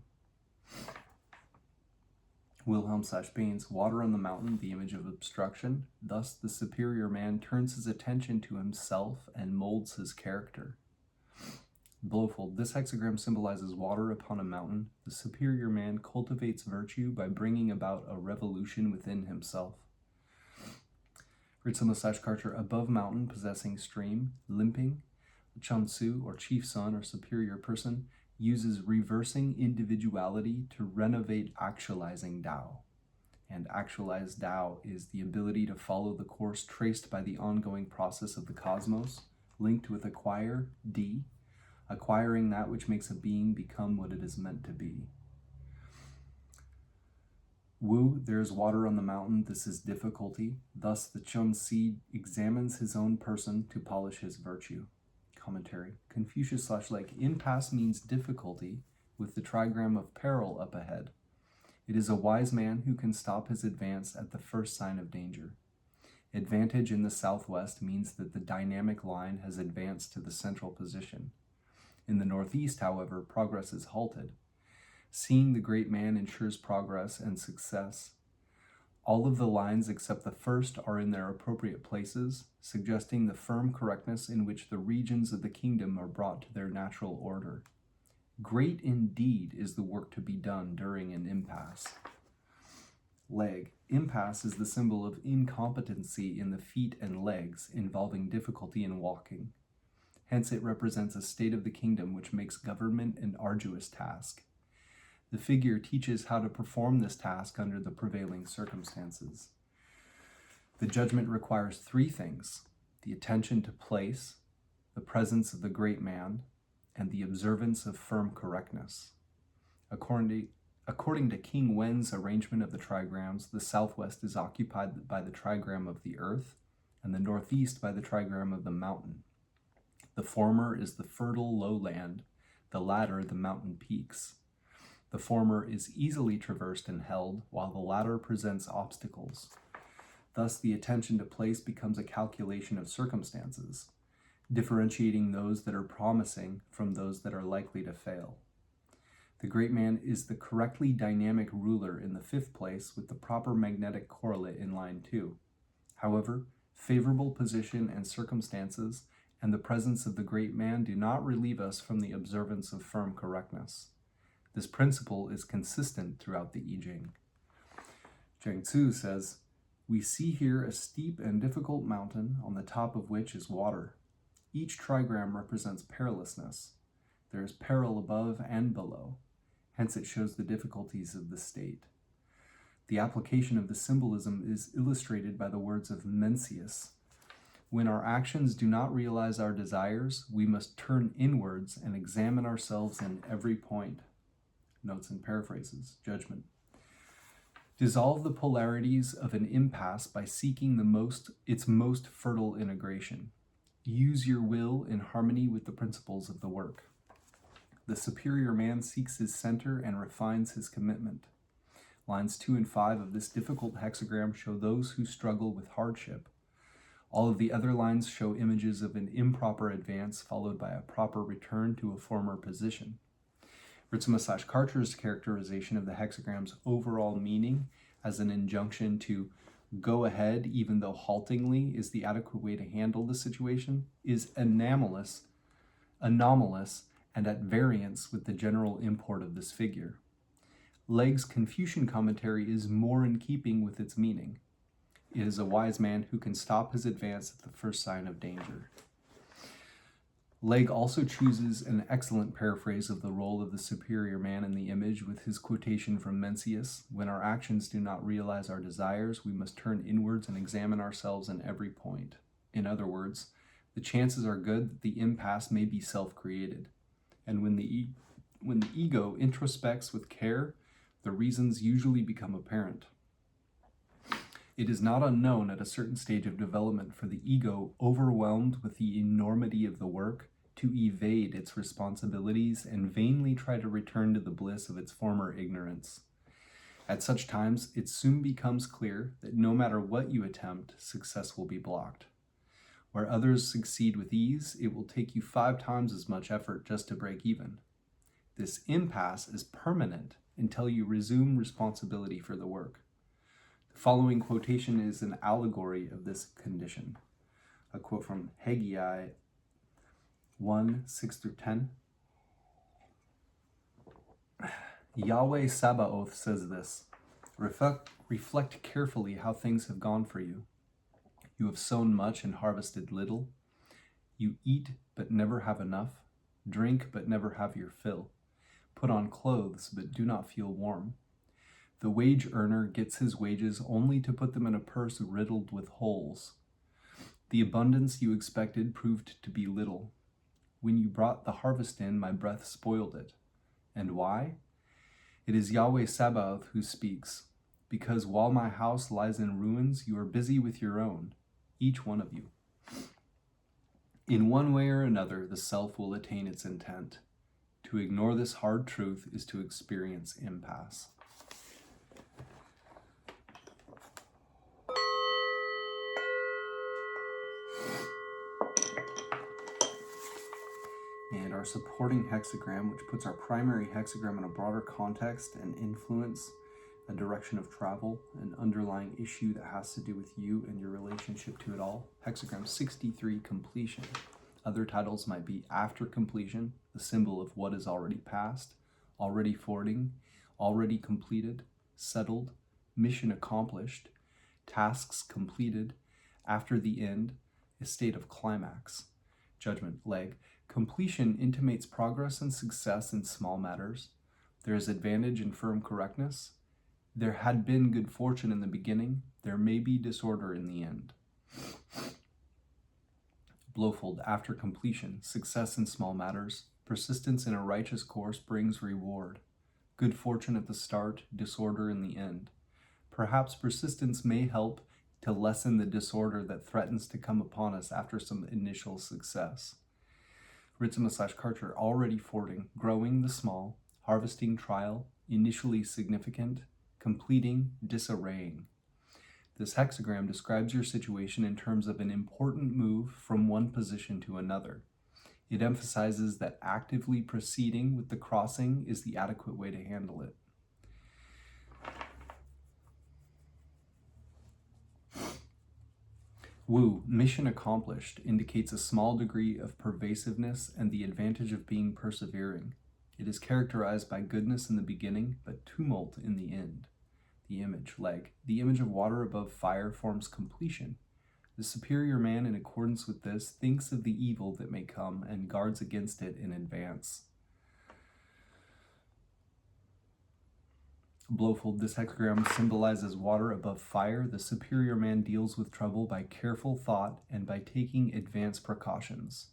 Wilhelm/Baines. Water on the mountain, the image of obstruction. Thus, the superior man turns his attention to himself and molds his character. Blowfold. This hexagram symbolizes water upon a mountain. The superior man cultivates virtue by bringing about a revolution within himself. Ritsuma/Karcher. Above mountain, possessing stream. Limping. Chansu, or chief son, or superior person, uses reversing individuality to renovate actualizing Tao. And actualized Tao is the ability to follow the course traced by the ongoing process of the cosmos, linked with acquire, D, acquiring that which makes a being become what it is meant to be. Wu, there is water on the mountain, this is difficulty. Thus the Chun Si examines his own person to polish his virtue. Commentary. Confucius/Lake. Impasse means difficulty, with the trigram of peril up ahead. It is a wise man who can stop his advance at the first sign of danger. Advantage in the southwest means that the dynamic line has advanced to the central position. In the northeast, however, progress is halted. Seeing the great man ensures progress and success. All of the lines except the first are in their appropriate places, suggesting the firm correctness in which the regions of the kingdom are brought to their natural order. Great indeed is the work to be done during an impasse. Leg. Impasse is the symbol of incompetency in the feet and legs, involving difficulty in walking. Hence it represents a state of the kingdom which makes government an arduous task. The figure teaches how to perform this task under the prevailing circumstances. The judgment requires three things: the attention to place, the presence of the great man, and the observance of firm correctness. According to King Wen's arrangement of the trigrams, the southwest is occupied by the trigram of the earth, and the northeast by the trigram of the mountain. The former is the fertile lowland, the latter the mountain peaks. The former is easily traversed and held, while the latter presents obstacles. Thus, the attention to place becomes a calculation of circumstances, differentiating those that are promising from those that are likely to fail. The great man is the correctly dynamic ruler in the fifth place, with the proper magnetic correlate in line 2. However, favorable position and circumstances and the presence of the great man do not relieve us from the observance of firm correctness. This principle is consistent throughout the I Ching. Zheng Tzu says, "We see here a steep and difficult mountain on the top of which is water. Each trigram represents perilousness. There is peril above and below. Hence it shows the difficulties of the state." The application of the symbolism is illustrated by the words of Mencius. When our actions do not realize our desires, we must turn inwards and examine ourselves in every point. Notes and paraphrases. Judgment. Dissolve the polarities of an impasse by seeking its most fertile integration. Use your will in harmony with the principles of the work. The superior man seeks his center and refines his commitment. Lines 2 and 5 of this difficult hexagram show those who struggle with hardship. All of the other lines show images of an improper advance followed by a proper return to a former position. Ritsuma/Karcher's characterization of the hexagram's overall meaning as an injunction to go ahead even though haltingly is the adequate way to handle the situation is anomalous and at variance with the general import of this figure. Legg's Confucian commentary is more in keeping with its meaning. It is a wise man who can stop his advance at the first sign of danger. Legge also chooses an excellent paraphrase of the role of the superior man in the image with his quotation from Mencius: "When our actions do not realize our desires, we must turn inwards and examine ourselves in every point." In other words, the chances are good that the impasse may be self-created. And when the ego introspects with care, the reasons usually become apparent. It is not unknown at a certain stage of development for the ego, overwhelmed with the enormity of the work, to evade its responsibilities and vainly try to return to the bliss of its former ignorance. At such times, it soon becomes clear that no matter what you attempt, success will be blocked. Where others succeed with ease, it will take you 5 times as much effort just to break even. This impasse is permanent until you resume responsibility for the work. The following quotation is an allegory of this condition. A quote from Haggai 1:6-10. Yahweh Sabaoth says this: reflect carefully how things have gone for you. You have sown much and harvested little. You eat but never have enough, drink but never have your fill, put on clothes but do not feel warm. The wage earner gets his wages only to put them in a purse riddled with holes. The abundance you expected proved to be little. When you brought the harvest in, my breath spoiled it. And why? It is Yahweh Sabaoth who speaks. Because while my house lies in ruins, you are busy with your own, each one of you. In one way or another, the self will attain its intent. To ignore this hard truth is to experience impasse. And our supporting hexagram, which puts our primary hexagram in a broader context and influence, a direction of travel, an underlying issue that has to do with you and your relationship to it all. Hexagram 63, completion. Other titles might be after completion, the symbol of what is already past, already forwarding, already completed, settled, mission accomplished, tasks completed, after the end, a state of climax. Judgment, Legge. Completion intimates progress and success in small matters. There is advantage in firm correctness. There had been good fortune in the beginning. There may be disorder in the end. Blowfold, after completion, success in small matters. Persistence in a righteous course brings reward. Good fortune at the start, disorder in the end. Perhaps persistence may help to lessen the disorder that threatens to come upon us after some initial success. Ritzema/Karcher, already forwarding, growing the small, harvesting trial, initially significant, completing, disarraying. This hexagram describes your situation in terms of an important move from one position to another. It emphasizes that actively proceeding with the crossing is the adequate way to handle it. Wu, mission accomplished, indicates a small degree of pervasiveness and the advantage of being persevering. It is characterized by goodness in the beginning, but tumult in the end. The image, Legge. The image of water above fire forms completion. The superior man, in accordance with this, thinks of the evil that may come and guards against it in advance. Blowfold, this hexagram symbolizes water above fire. The superior man deals with trouble by careful thought and by taking advanced precautions.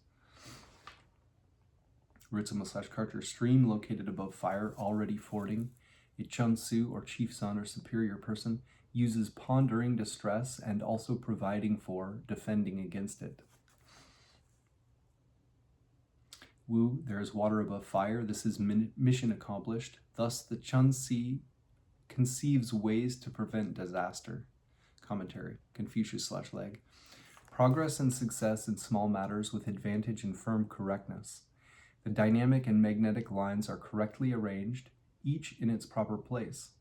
Ritzema/Karcher, stream located above fire, already fording. A Chun-Su, or chief son or superior person, uses pondering distress and also providing for, defending against it. Wu, there is water above fire. This is mission accomplished. Thus, the Chun-Si conceives ways to prevent disaster. Commentary, Confucius/Legge. Progress and success in small matters with advantage in firm correctness. The dynamic and magnetic lines are correctly arranged, each in its proper place.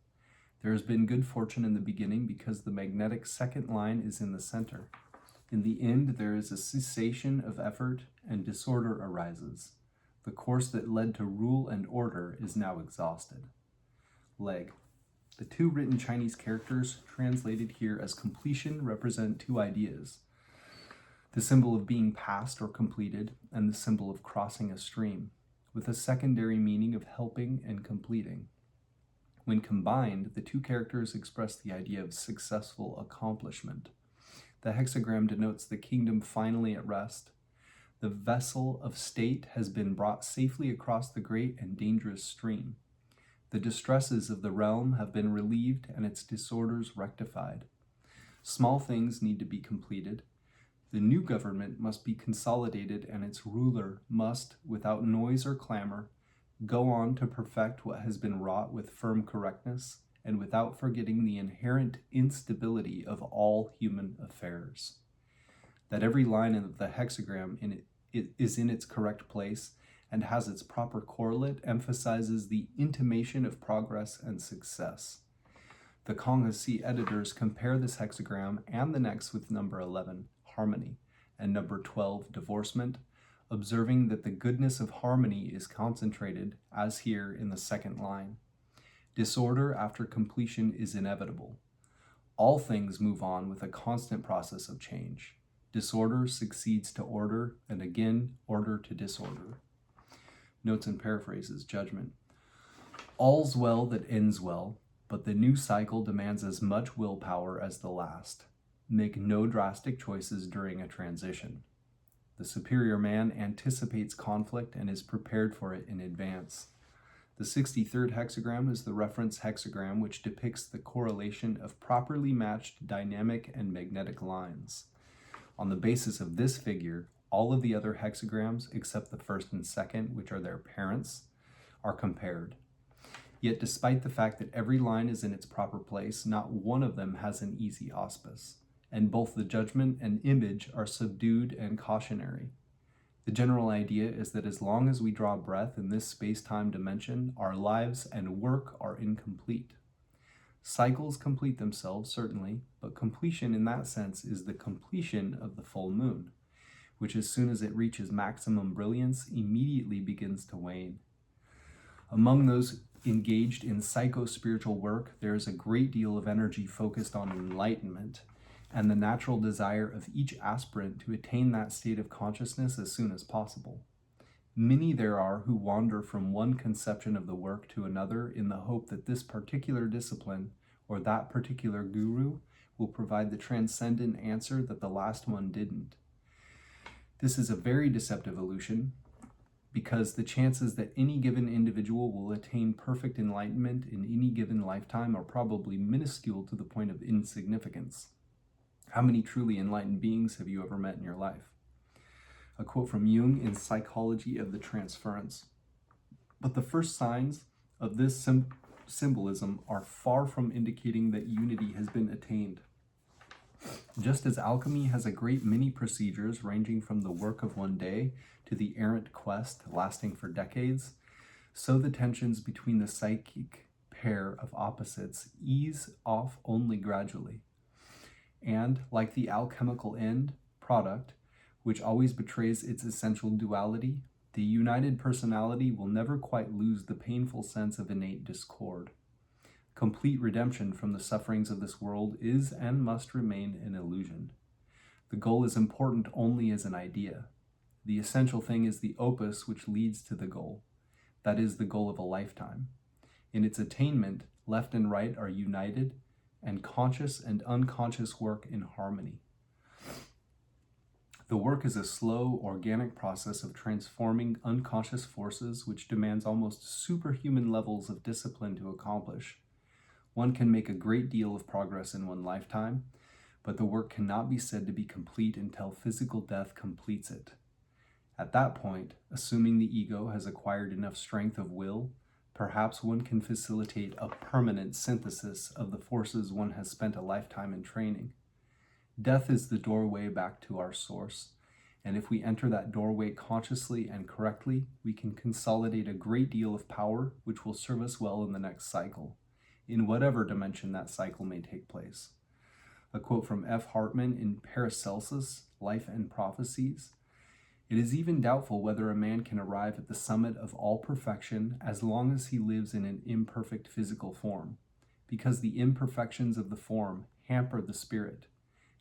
There has been good fortune in the beginning because the magnetic second line is in the center. In the end, there is a cessation of effort and disorder arises. The course that led to rule and order is now exhausted. Legge. The 2 written Chinese characters translated here as completion represent 2 ideas. the symbol of being passed or completed, and the symbol of crossing a stream, with a secondary meaning of helping and completing. When combined, the two characters express the idea of successful accomplishment. The hexagram denotes the kingdom finally at rest. The vessel of state has been brought safely across the great and dangerous stream. The distresses of the realm have been relieved and its disorders rectified. Small things need to be completed. The new government must be consolidated, and its ruler must, without noise or clamor, go on to perfect what has been wrought with firm correctness and without forgetting the inherent instability of all human affairs. That every line of the hexagram is in its correct place and has its proper correlate emphasizes the intimation of progress and success. The Confucian editors compare this hexagram and the next with number 11, harmony, and number 12, divorcement, observing that the goodness of harmony is concentrated, as here in the second line. Disorder after completion is inevitable. All things move on with a constant process of change. Disorder succeeds to order, and again, order to disorder. Notes and paraphrases, judgment. All's well that ends well, but the new cycle demands as much willpower as the last. Make no drastic choices during a transition. The superior man anticipates conflict and is prepared for it in advance. The 63rd hexagram is the reference hexagram, which depicts the correlation of properly matched dynamic and magnetic lines. On the basis of this figure, all of the other hexagrams, except the first and second, which are their parents, are compared. Yet despite the fact that every line is in its proper place, not one of them has an easy auspice, and both the judgment and image are subdued and cautionary. The general idea is that as long as we draw breath in this space-time dimension, our lives and work are incomplete. Cycles complete themselves, certainly, but completion in that sense is the completion of the full moon, which as soon as it reaches maximum brilliance, immediately begins to wane. Among those engaged in psycho-spiritual work, there is a great deal of energy focused on enlightenment and the natural desire of each aspirant to attain that state of consciousness as soon as possible. Many there are who wander from one conception of the work to another in the hope that this particular discipline or that particular guru will provide the transcendent answer that the last one didn't. This is a very deceptive illusion, because the chances that any given individual will attain perfect enlightenment in any given lifetime are probably minuscule to the point of insignificance. How many truly enlightened beings have you ever met in your life? A quote from Jung in Psychology of the Transference. But the first signs of this symbolism are far from indicating that unity has been attained. Just as alchemy has a great many procedures ranging from the work of one day to the errant quest lasting for decades, so the tensions between the psychic pair of opposites ease off only gradually. And, like the alchemical end, product, which always betrays its essential duality, the united personality will never quite lose the painful sense of innate discord. Complete redemption from the sufferings of this world is and must remain an illusion. The goal is important only as an idea. The essential thing is the opus which leads to the goal. That is the goal of a lifetime. In its attainment, left and right are united, and conscious and unconscious work in harmony. The work is a slow, organic process of transforming unconscious forces which demands almost superhuman levels of discipline to accomplish. One can make a great deal of progress in one lifetime, but the work cannot be said to be complete until physical death completes it. At that point, assuming the ego has acquired enough strength of will, perhaps one can facilitate a permanent synthesis of the forces one has spent a lifetime in training. Death is the doorway back to our source, and if we enter that doorway consciously and correctly, we can consolidate a great deal of power which will serve us well in the next cycle, in whatever dimension that cycle may take place. A quote from F. Hartman in Paracelsus, Life and Prophecies. It is even doubtful whether a man can arrive at the summit of all perfection as long as he lives in an imperfect physical form, because the imperfections of the form hamper the spirit,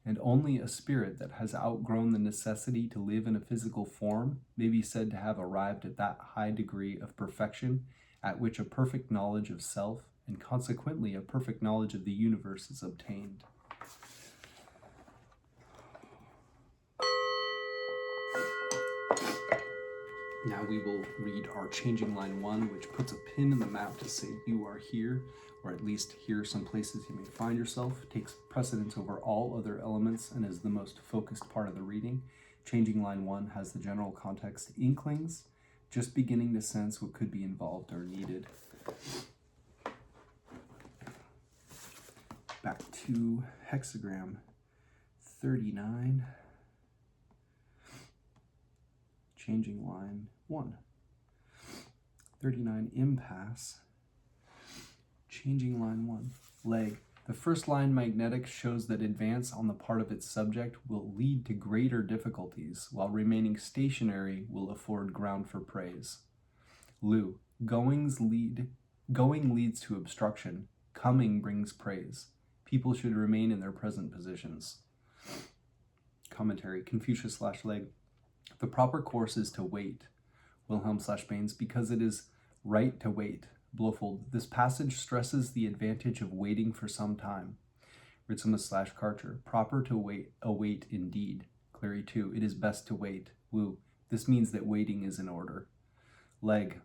and only a spirit that has outgrown the necessity to live in a physical form may be said to have arrived at that high degree of perfection at which a perfect knowledge of self, and consequently a perfect knowledge of the universe, is obtained. Now we will read our changing line 1, which puts a pin in the map to say you are here, or at least here are some places you may find yourself, takes precedence over all other elements, and is the most focused part of the reading. Changing line 1 has the general context inklings, just beginning to sense what could be involved or needed. Back to Hexagram 39. Changing line 1. 39, impasse. Changing line 1. Leg. The first line, magnetic, shows that advance on the part of its subject will lead to greater difficulties, while remaining stationary will afford ground for praise. Lu. Going leads to obstruction. Coming brings praise. People should remain in their present positions. Commentary. Confucius/Leg. The proper course is to wait. Wilhelm/Baines, because it is right to wait. Blofeld. This passage stresses the advantage of waiting for some time. Ritzimus/Karcher. Proper to await indeed. Clary 2. It is best to wait. Wu. This means that waiting is in order. Leg.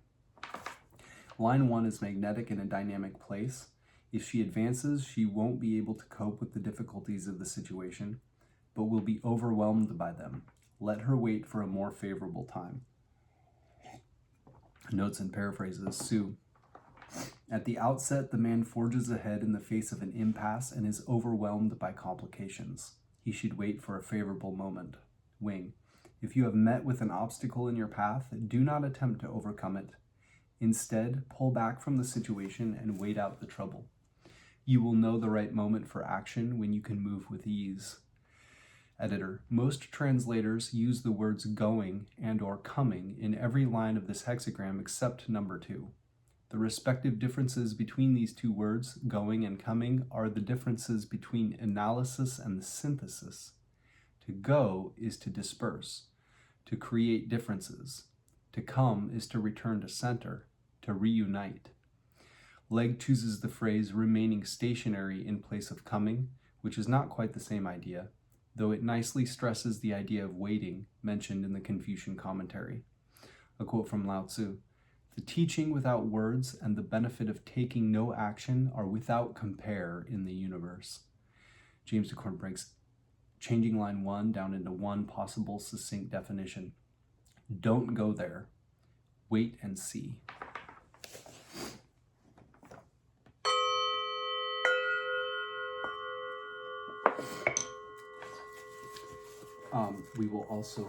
Line 1 is magnetic in a dynamic place. If she advances, she won't be able to cope with the difficulties of the situation, but will be overwhelmed by them. Let her wait for a more favorable time. Notes and paraphrases. Sue. At the outset, the man forges ahead in the face of an impasse and is overwhelmed by complications. He should wait for a favorable moment. Wing. If you have met with an obstacle in your path, do not attempt to overcome it. Instead, pull back from the situation and wait out the trouble. You will know the right moment for action when you can move with ease. Editor. Most translators use the words going and or coming in every line of this hexagram except number 2. The respective differences between these two words, going and coming, are the differences between analysis and synthesis. To go is to disperse, to create differences. To come is to return to center, to reunite. Leg chooses the phrase remaining stationary in place of coming, which is not quite the same idea, though it nicely stresses the idea of waiting mentioned in the Confucian commentary. A quote from Lao Tzu. The teaching without words and the benefit of taking no action are without compare in the universe. James DeCorn breaks changing line 1 down into one possible succinct definition. Don't go there. Wait and see. We will also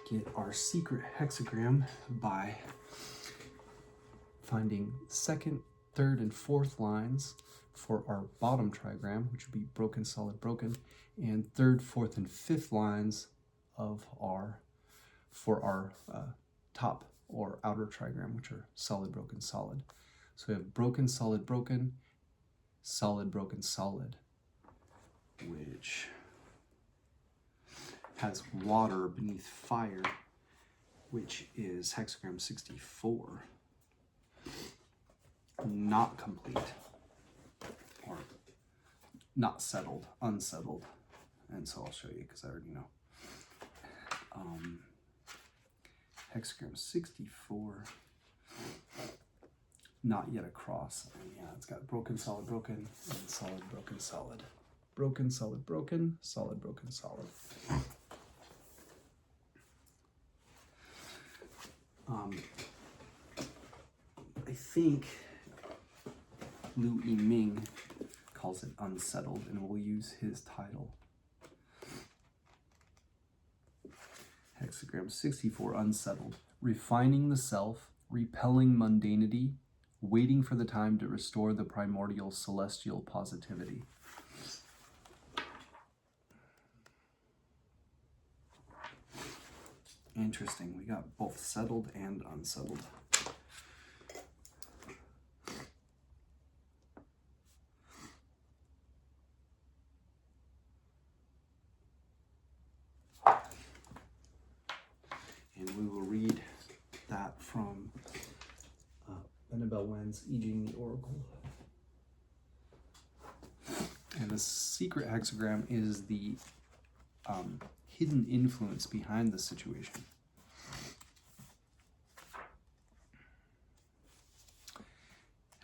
get our secret hexagram by finding second, third, and fourth lines for our bottom trigram, which would be broken, solid, broken, and third, fourth, and fifth lines of our top or outer trigram, which are solid, broken, solid. So we have broken, solid, broken, broken, solid, which has water beneath fire, which is hexagram 64. Not complete, or not settled, unsettled. And so I'll show you because I already know. Hexagram 64, not yet a cross. And yeah, it's got broken, solid, broken, and solid, broken, solid. Broken, solid, broken, solid, broken, solid. I think I-ming calls it Unsettled, and we'll use his title. Hexagram 64, Unsettled. Refining the self, repelling mundanity, waiting for the time to restore the primordial celestial positivity. Interesting, we got both settled and unsettled. from Annabelle Wen's I Ching The Oracle. And the secret hexagram is the hidden influence behind the situation.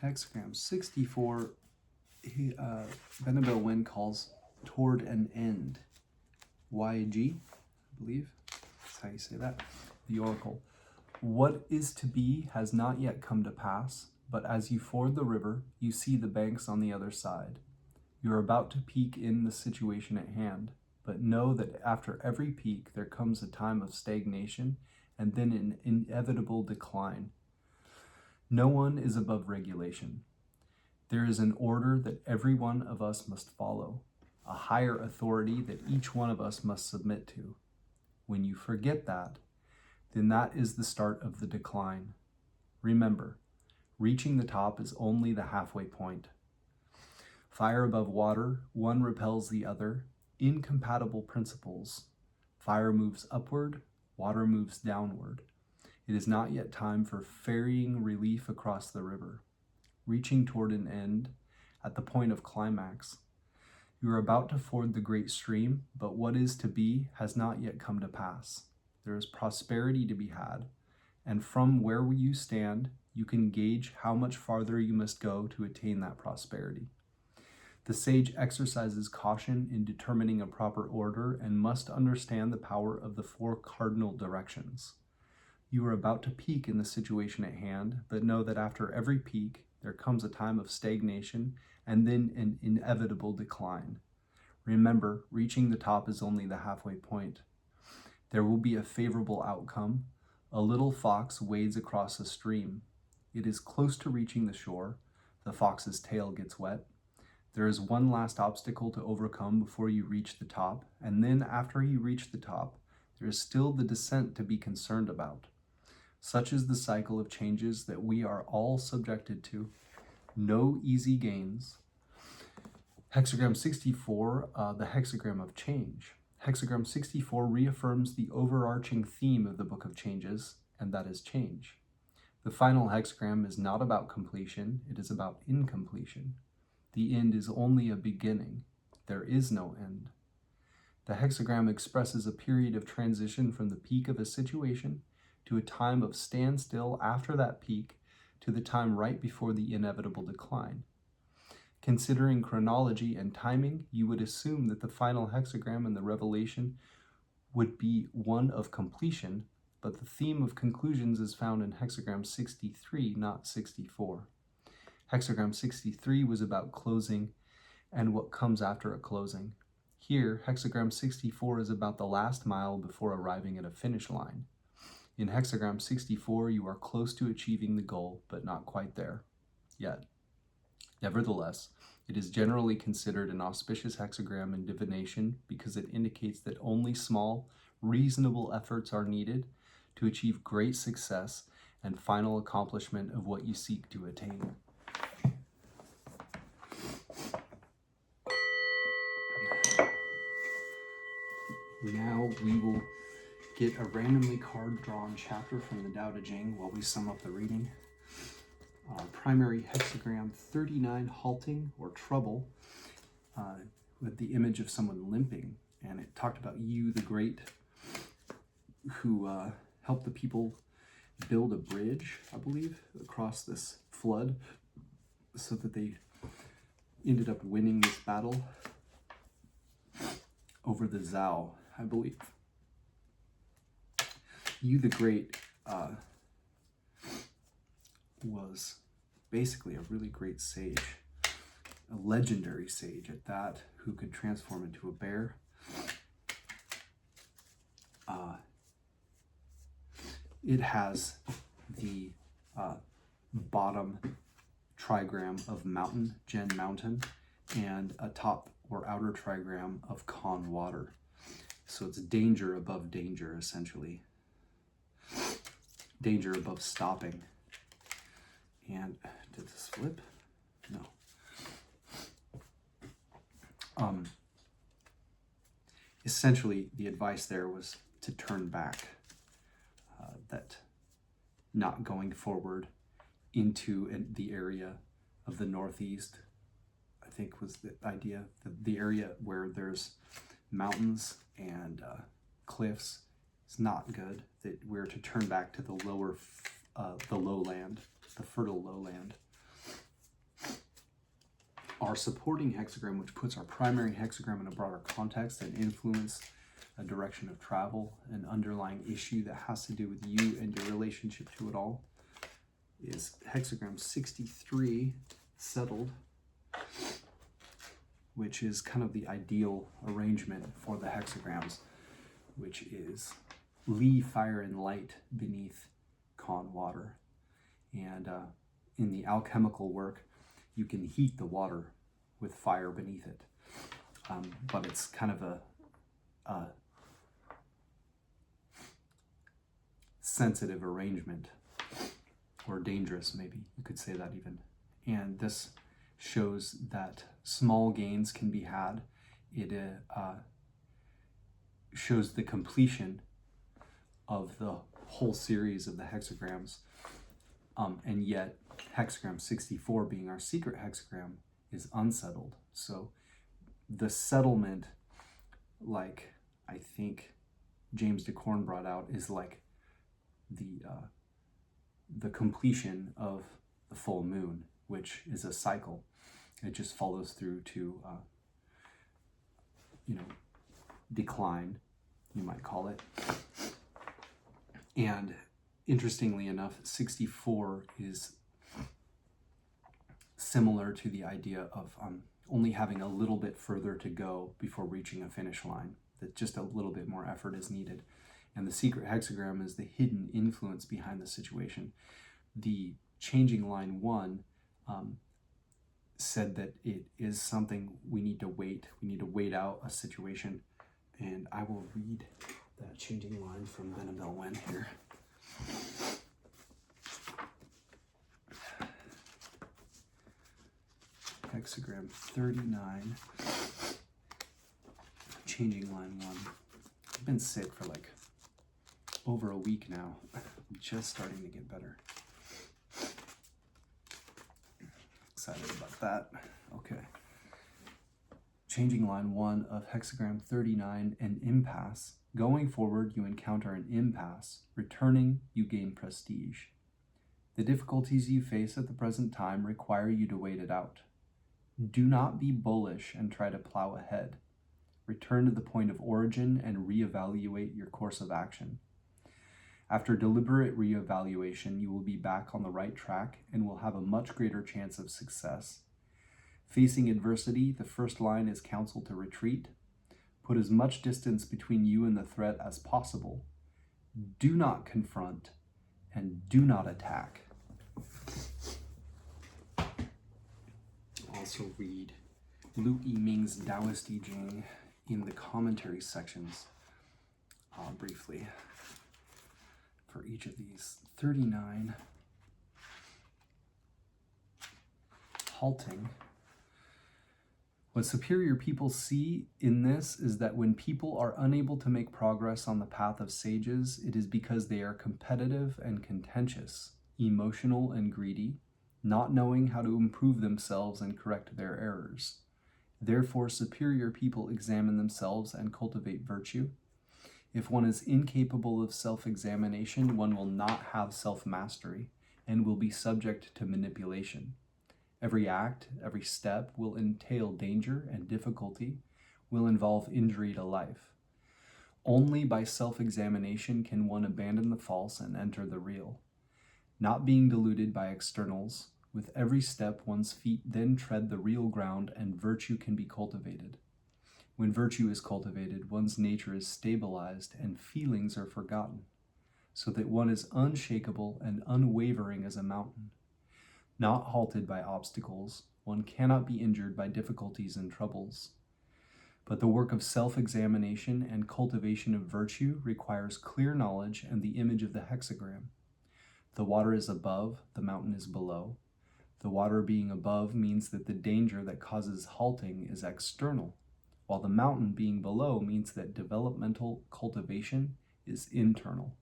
Hexagram 64, Annabelle Wen calls toward an end. YG, I believe. That's how you say that. The Oracle. What is to be has not yet come to pass, but as you ford the river, you see the banks on the other side. You are about to peak in the situation at hand, but know that after every peak there comes a time of stagnation and then an inevitable decline. No one is above regulation. There is an order that every one of us must follow, a higher authority that each one of us must submit to. When you forget that, then that is the start of the decline. Remember, reaching the top is only the halfway point. Fire above water, one repels the other, incompatible principles. Fire moves upward, water moves downward. It is not yet time for ferrying relief across the river, reaching toward an end at the point of climax. You are about to ford the great stream, but what is to be has not yet come to pass. There is prosperity to be had, and from where you stand, you can gauge how much farther you must go to attain that prosperity. The sage exercises caution in determining a proper order and must understand the power of the four cardinal directions. You are about to peak in the situation at hand, but know that after every peak, there comes a time of stagnation and then an inevitable decline. Remember, reaching the top is only the halfway point. There will be a favorable outcome. A little fox wades across a stream. It is close to reaching the shore. The fox's tail gets wet. There is one last obstacle to overcome before you reach the top, and then after you reach the top, there is still the descent to be concerned about. Such is the cycle of changes that we are all subjected to. No easy gains. Hexagram 64, the hexagram of change. Hexagram 64 reaffirms the overarching theme of the Book of Changes, and that is change. The final hexagram is not about completion, it is about incompletion. The end is only a beginning. There is no end. The hexagram expresses a period of transition from the peak of a situation to a time of standstill after that peak to the time right before the inevitable decline. Considering chronology and timing, you would assume that the final hexagram in the Revelation would be one of completion, but the theme of conclusions is found in hexagram 63, not 64. Hexagram 63 was about closing and what comes after a closing. Here, hexagram 64 is about the last mile before arriving at a finish line. In hexagram 64, you are close to achieving the goal, but not quite there yet. Nevertheless, it is generally considered an auspicious hexagram in divination because it indicates that only small, reasonable efforts are needed to achieve great success and final accomplishment of what you seek to attain. Now we will get a randomly card-drawn chapter from the Tao Te Ching while we sum up the reading. Primary hexagram 39, halting or trouble, with the image of someone limping, and it talked about you, the great, who helped the people build a bridge, I believe, across this flood, so that they ended up winning this battle over the Zhao, I believe. You, the great, was basically a really great sage, a legendary sage at that, who could transform into a bear. It has the bottom trigram of mountain, Gen mountain, and a top or outer trigram of Con water. So it's danger above danger, essentially. Danger above stopping. And did this flip? No. Essentially, the advice there was to turn back. That not going forward into the area of the Northeast, I think was the idea. The area where there's mountains and cliffs is not good, that we're to turn back to the lowland, the fertile lowland. Our supporting hexagram, which puts our primary hexagram in a broader context and influence a direction of travel, an underlying issue that has to do with you and your relationship to it all, is hexagram 63, settled, which is kind of the ideal arrangement for the hexagrams, which is Li, fire, and light beneath Con, water. And in the alchemical work, you can heat the water with fire beneath it. But it's kind of a sensitive arrangement, or dangerous, maybe you could say that even. And this shows that small gains can be had. It shows the completion of the whole series of the hexagrams, and yet hexagram 64, being our secret hexagram, is unsettled. So the settlement, like I think James de Corn brought out, is like the completion of the full moon, which is a cycle. It just follows through to decline, you might call it. And interestingly enough, 64 is similar to the idea of only having a little bit further to go before reaching a finish line, that just a little bit more effort is needed. And the secret hexagram is the hidden influence behind the situation. The changing line 1 said that it is something we need to wait. We need to wait out a situation. And I will read that changing line from Benabel Wen here. Hexagram 39, changing line 1. I've been sick for like over a week now. I'm just starting to get better. Excited about that. Okay. Changing line 1 of hexagram 39, an impasse. Going forward, you encounter an impasse. Returning, you gain prestige. The difficulties you face at the present time require you to wait it out. Do not be bullish and try to plow ahead. Return to the point of origin and reevaluate your course of action. After deliberate reevaluation, you will be back on the right track and will have a much greater chance of success. Facing adversity, the first line is counsel to retreat. Put as much distance between you and the threat as possible. Do not confront and do not attack. Also read Lu I-ming's Taoist I Ching in the commentary sections briefly for each of these. 39, halting. What superior people see in this is that when people are unable to make progress on the path of sages, it is because they are competitive and contentious, emotional and greedy, not knowing how to improve themselves and correct their errors. Therefore, superior people examine themselves and cultivate virtue. If one is incapable of self-examination, one will not have self-mastery and will be subject to manipulation. Every act, every step will entail danger and difficulty, will involve injury to life. Only by self-examination can one abandon the false and enter the real. Not being deluded by externals, with every step one's feet then tread the real ground and virtue can be cultivated. When virtue is cultivated, one's nature is stabilized and feelings are forgotten, so that one is unshakable and unwavering as a mountain. Not halted by obstacles, one cannot be injured by difficulties and troubles. But the work of self-examination and cultivation of virtue requires clear knowledge and the image of the hexagram. The water is above, the mountain is below. The water being above means that the danger that causes halting is external, while the mountain being below means that developmental cultivation is internal.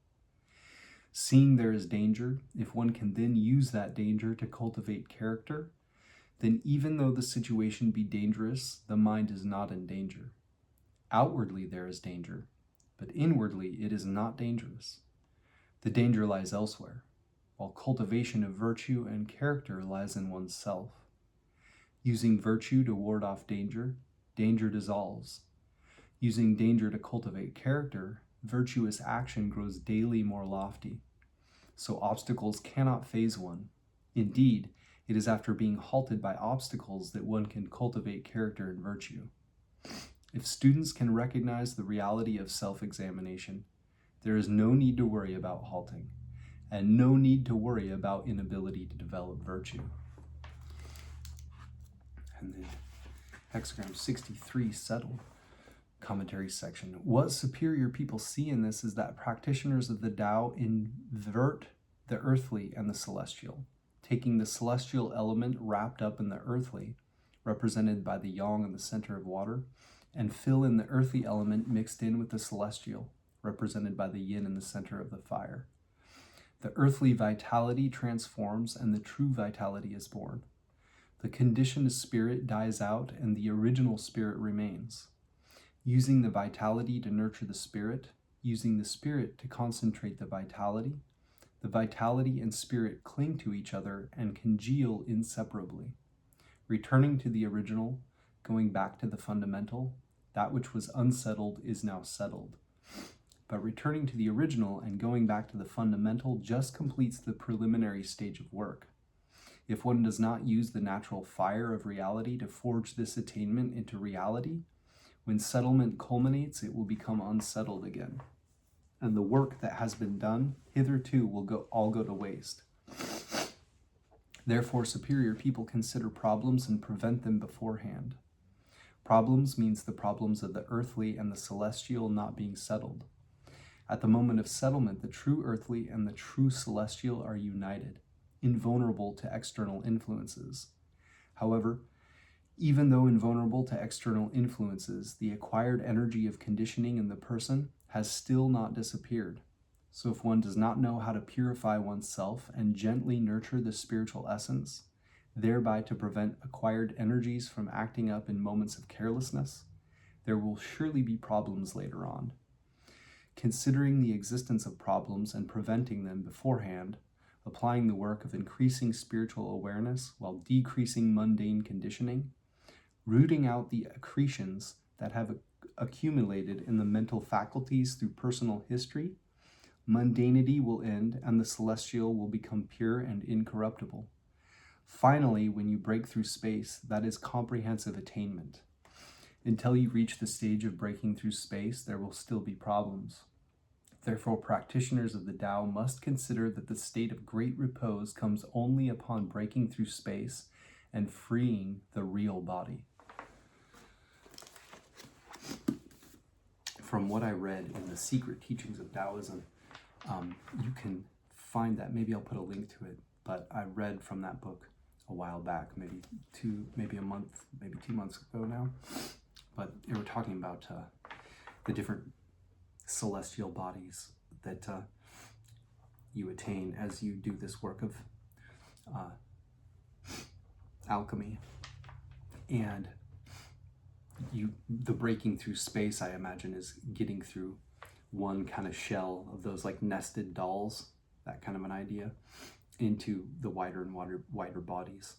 Seeing there is danger, if one can then use that danger to cultivate character, then even though the situation be dangerous, the mind is not in danger. Outwardly there is danger, but inwardly it is not dangerous. The danger lies elsewhere, while cultivation of virtue and character lies in one's self. Using virtue to ward off danger, danger dissolves. Using danger to cultivate character, virtuous action grows daily more lofty. So obstacles cannot faze one. Indeed, it is after being halted by obstacles that one can cultivate character and virtue. If students can recognize the reality of self-examination, there is no need to worry about halting, and no need to worry about inability to develop virtue. And then Hexagram 63, Settled, commentary section. What superior people see in this is that practitioners of the Tao invert the earthly and the celestial, taking the celestial element wrapped up in the earthly, represented by the yang in the center of water, and fill in the earthly element mixed in with the celestial, represented by the yin in the center of the fire. The earthly vitality transforms and the true vitality is born. The conditioned spirit dies out and the original spirit remains. Using the vitality to nurture the spirit, using the spirit to concentrate the vitality and spirit cling to each other and congeal inseparably. Returning to the original, going back to the fundamental, that which was unsettled is now settled. But returning to the original and going back to the fundamental just completes the preliminary stage of work. If one does not use the natural fire of reality to forge this attainment into reality, when settlement culminates, it will become unsettled again. And the work that has been done hitherto will all go to waste. Therefore, superior people consider problems and prevent them beforehand. Problems means the problems of the earthly and the celestial not being settled. At the moment of settlement, the true earthly and the true celestial are united, invulnerable to external influences. However, even though invulnerable to external influences, the acquired energy of conditioning in the person has still not disappeared. So if one does not know how to purify oneself and gently nurture the spiritual essence, thereby to prevent acquired energies from acting up in moments of carelessness, there will surely be problems later on. Considering the existence of problems and preventing them beforehand, applying the work of increasing spiritual awareness while decreasing mundane conditioning, rooting out the accretions that have accumulated in the mental faculties through personal history, mundanity will end and the celestial will become pure and incorruptible. Finally, when you break through space, that is comprehensive attainment. Until you reach the stage of breaking through space, there will still be problems. Therefore, practitioners of the Tao must consider that the state of great repose comes only upon breaking through space and freeing the real body. From what I read in the Secret Teachings of Taoism, you can find that. Maybe I'll put a link to it, but I read from that book a while back, maybe a month, maybe 2 months ago now. But they were talking about the different celestial bodies that you attain as you do this work of alchemy. And the breaking through space, I imagine, is getting through one kind of shell of those like nested dolls, that kind of an idea, into the wider and wider bodies,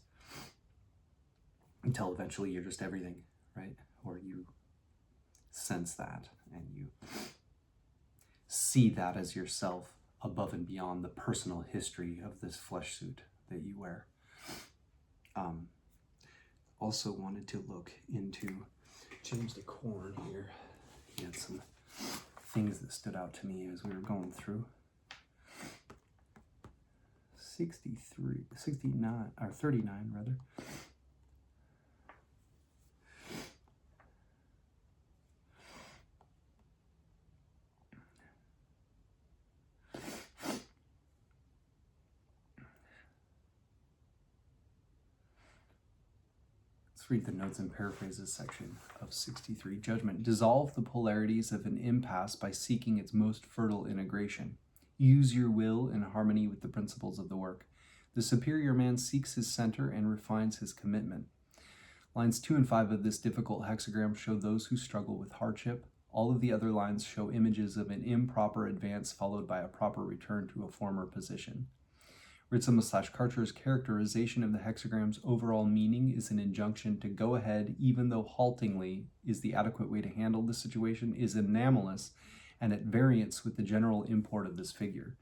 until eventually you're just everything, right? Or you sense that and you see that as yourself above and beyond the personal history of this flesh suit that you wear. Also wanted to look into James the Corn here. He had some things that stood out to me as we were going through. 39 rather. Read the notes and paraphrases section of 63. Judgment. Dissolve the polarities of an impasse by seeking its most fertile integration. Use your will in harmony with the principles of the work. The superior man seeks his center and refines his commitment. Lines 2 and 5 of this difficult hexagram show those who struggle with hardship. All of the other lines show images of an improper advance followed by a proper return to a former position. Ritzema/Karcher's characterization of the hexagram's overall meaning is an injunction to go ahead, even though haltingly is the adequate way to handle the situation, is anomalous and at variance with the general import of this figure.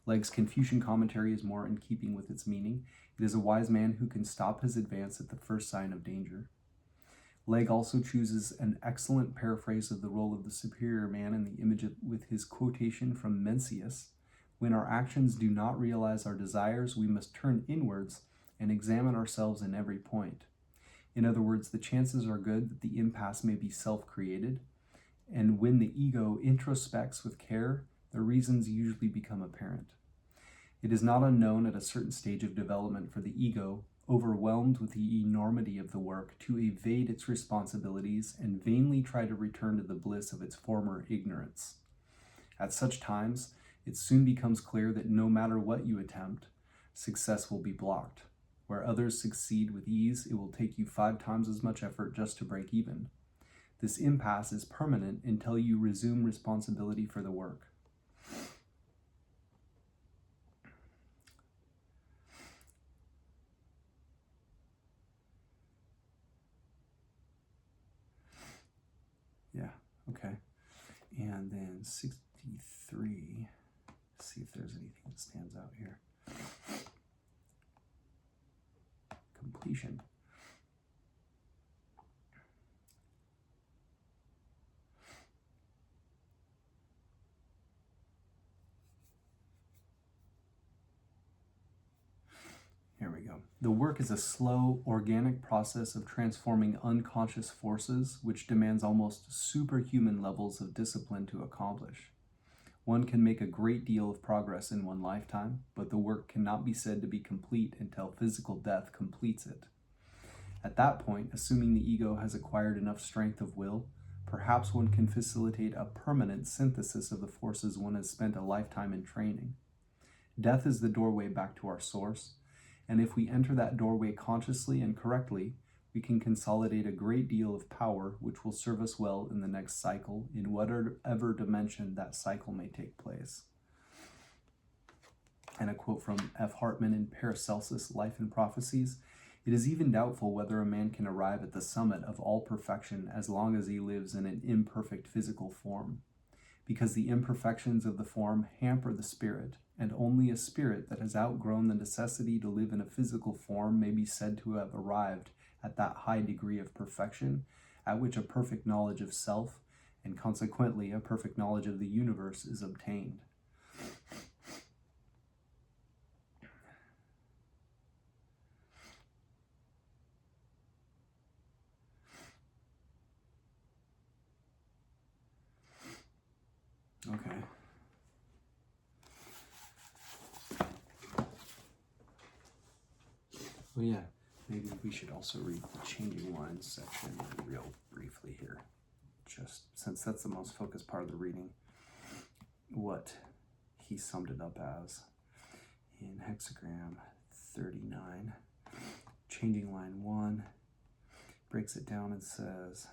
Legg's Confucian commentary is more in keeping with its meaning. It is a wise man who can stop his advance at the first sign of danger. Legg also chooses an excellent paraphrase of the role of the superior man in the image with his quotation from Mencius. When our actions do not realize our desires, we must turn inwards and examine ourselves in every point. In other words, the chances are good that the impasse may be self-created, and when the ego introspects with care, the reasons usually become apparent. It is not unknown at a certain stage of development for the ego, overwhelmed with the enormity of the work, to evade its responsibilities and vainly try to return to the bliss of its former ignorance. At such times, it soon becomes clear that no matter what you attempt, success will be blocked. Where others succeed with ease, it will take you 5 times as much effort just to break even. This impasse is permanent until you resume responsibility for the work. Yeah, okay. And then 63, see if there's anything that stands out here. Completion. Here we go. The work is a slow, organic process of transforming unconscious forces, which demands almost superhuman levels of discipline to accomplish. One can make a great deal of progress in one lifetime, but the work cannot be said to be complete until physical death completes it. At that point, assuming the ego has acquired enough strength of will, perhaps one can facilitate a permanent synthesis of the forces one has spent a lifetime in training. Death is the doorway back to our source, and if we enter that doorway consciously and correctly, we can consolidate a great deal of power which will serve us well in the next cycle, in whatever dimension that cycle may take place. And a quote from F. Hartman in Paracelsus, Life and Prophecies: "It is even doubtful whether a man can arrive at the summit of all perfection as long as he lives in an imperfect physical form, because the imperfections of the form hamper the spirit, and only a spirit that has outgrown the necessity to live in a physical form may be said to have arrived at that high degree of perfection at which a perfect knowledge of self, and consequently a perfect knowledge of the universe, is obtained." Okay. Well, yeah, maybe we should also read the changing lines section real briefly here, just since that's the most focused part of the reading, what he summed it up as. In Hexagram 39, changing line 1, breaks it down and says,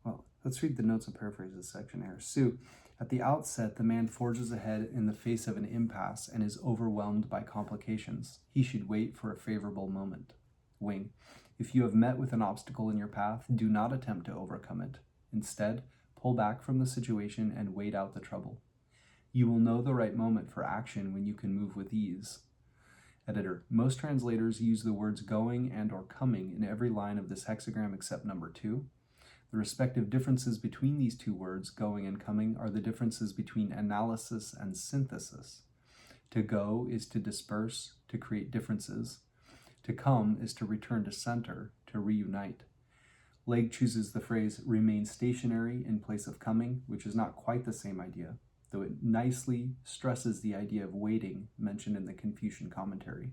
well, let's read the notes and paraphrase this section here. Sue, at the outset, the man forges ahead in the face of an impasse and is overwhelmed by complications. He should wait for a favorable moment. Wing, if you have met with an obstacle in your path, do not attempt to overcome it. Instead, pull back from the situation and wait out the trouble. You will know the right moment for action when you can move with ease. Editor, most translators use the words going and or coming in every line of this hexagram except number 2. The respective differences between these two words, going and coming, are the differences between analysis and synthesis. To go is to disperse, to create differences. To come is to return to center, to reunite. Legg chooses the phrase remain stationary in place of coming, which is not quite the same idea, though it nicely stresses the idea of waiting mentioned in the Confucian commentary.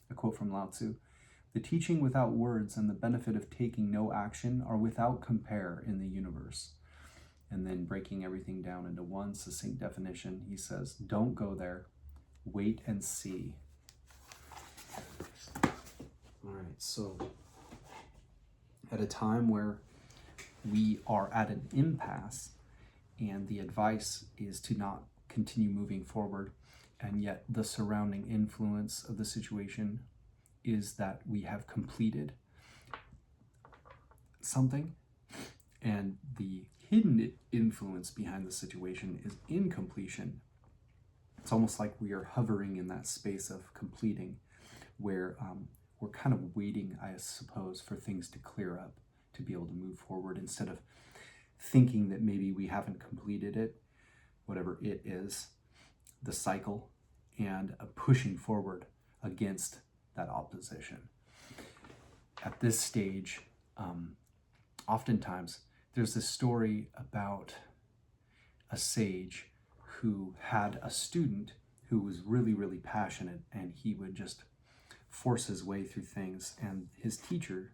A quote from Lao Tzu: "The teaching without words and the benefit of taking no action are without compare in the universe. And then breaking everything down into one succinct definition, he says, don't go there, wait and see. All right, so at a time where we are at an impasse and the advice is to not continue moving forward, and yet the surrounding influence of the situation is that we have completed something, and the hidden influence behind the situation is incompletion. It's almost like we are hovering in that space of completing, where we're kind of waiting, I suppose, for things to clear up to be able to move forward, instead of thinking that maybe we haven't completed it, whatever it is, the cycle, and pushing forward against that opposition. At this stage, oftentimes there's this story about a sage who had a student who was really, really passionate, and he would just force his way through things, and his teacher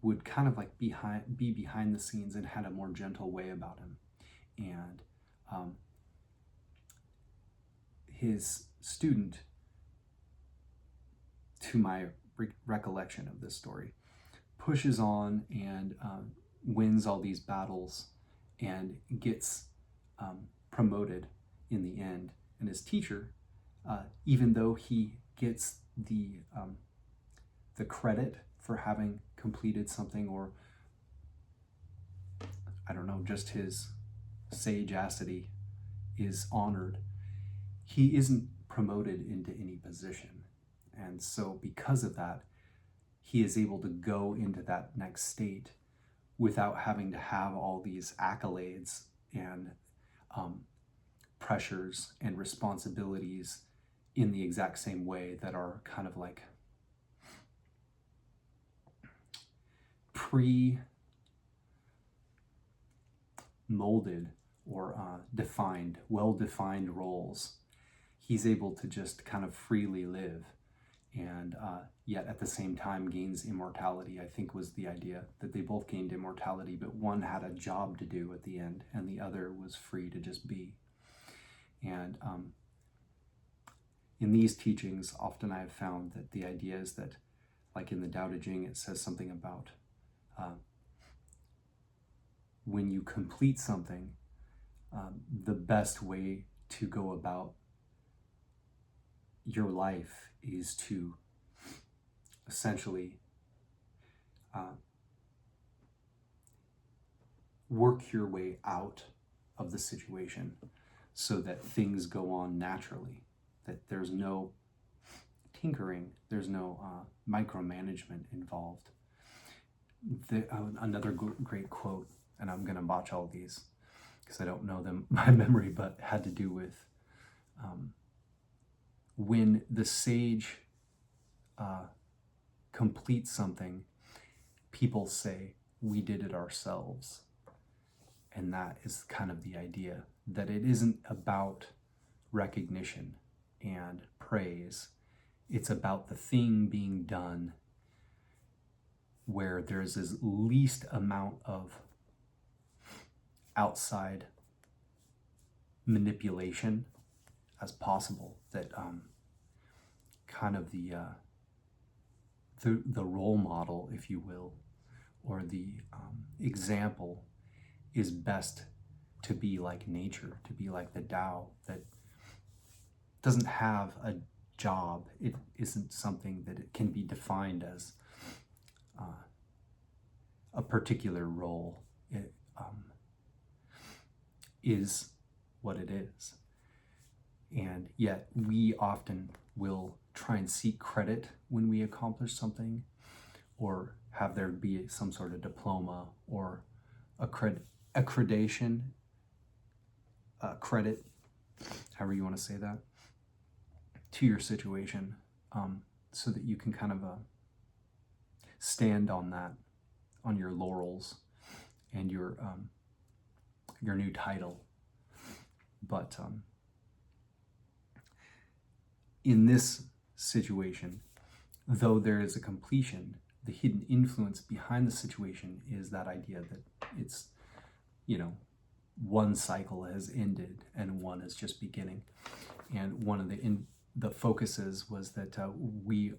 would kind of like be behind the scenes and had a more gentle way about him. And his student, to my recollection of this story, pushes on and wins all these battles and gets promoted in the end. And his teacher, even though he gets the credit for having completed something, or I don't know, just his sagacity is honored, he isn't promoted into any position. And so because of that, he is able to go into that next state without having to have all these accolades and pressures and responsibilities in the exact same way that are kind of like pre-molded or defined, well-defined roles. He's able to just kind of freely live, and yet at the same time gains immortality. I think was the idea, that they both gained immortality, but one had a job to do at the end and the other was free to just be. And in these teachings, often I have found that the idea is that, like in the Tao Te Ching, it says something about when you complete something, the best way to go about your life is to essentially work your way out of the situation so that things go on naturally, that there's no tinkering, there's no micromanagement involved. Another great quote, and I'm going to botch all these because I don't know them by memory, but had to do with when the sage completes something, people say, we did it ourselves. And that is kind of the idea, that it isn't about recognition and praise. It's about the thing being done where there's as least amount of outside manipulation as possible, that kind of the role model, if you will, or the example is best to be like nature, to be like the Tao, that doesn't have a job. It isn't something that it can be defined as a particular role. It is what it is. And yet we often will try and seek credit when we accomplish something, or have there be some sort of diploma or accreditation, credit, however you want to say that, to your situation, so that you can kind of stand on that, on your laurels and your new title. But in this situation, though there is a completion, the hidden influence behind the situation is that idea that it's, one cycle has ended and one is just beginning. And one of the focuses was that we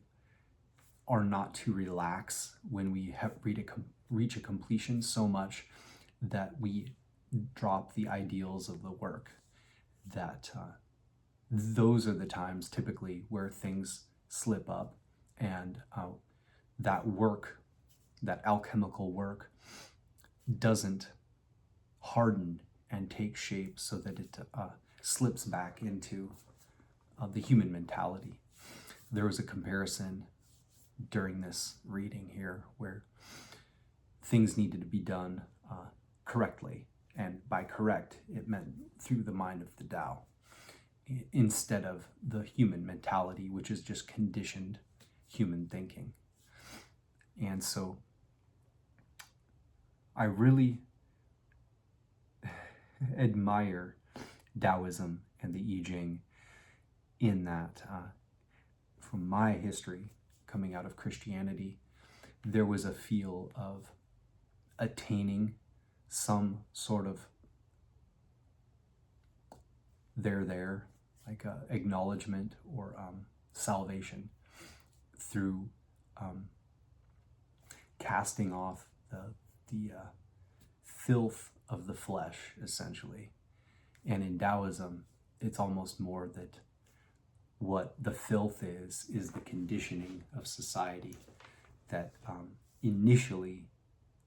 are not to relax when we reach a completion so much that we drop the ideals of the work. That those are the times typically where things slip up, and that work, that alchemical work, doesn't harden and take shape so that it slips back into the human mentality. There was a comparison during this reading here where things needed to be done correctly, and by correct it meant through the mind of the Tao, instead of the human mentality, which is just conditioned human thinking. And so I really admire Taoism and the I Ching in that from my history coming out of Christianity, there was a feel of attaining some sort of like acknowledgement or salvation through casting off the filth of the flesh, essentially. And in Taoism, it's almost more that what the filth is the conditioning of society. That initially,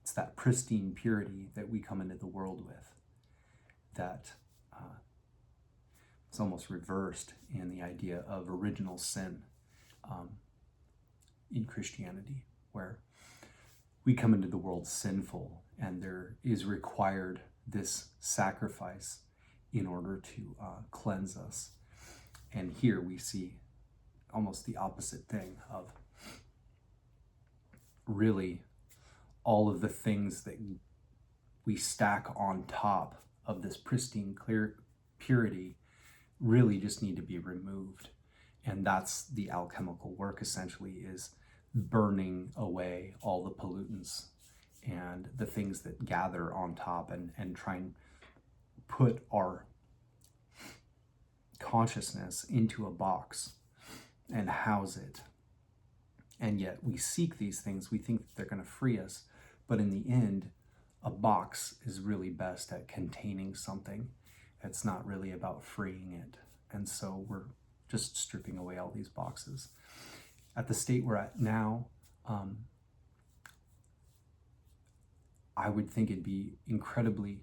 it's that pristine purity that we come into the world with. That it's almost reversed in the idea of original sin in Christianity, where we come into the world sinful, and there is required this sacrifice in order to cleanse us. And here we see almost the opposite thing of really all of the things that we stack on top of this pristine, clear purity really just need to be removed. And that's the alchemical work, essentially, is burning away all the pollutants and the things that gather on top, and try and put our consciousness into a box and house it. And yet we seek these things, we think that they're going to free us, but in the end, a box is really best at containing something. It's not really about freeing it. And so we're just stripping away all these boxes. At the state we're at now, I would think it'd be incredibly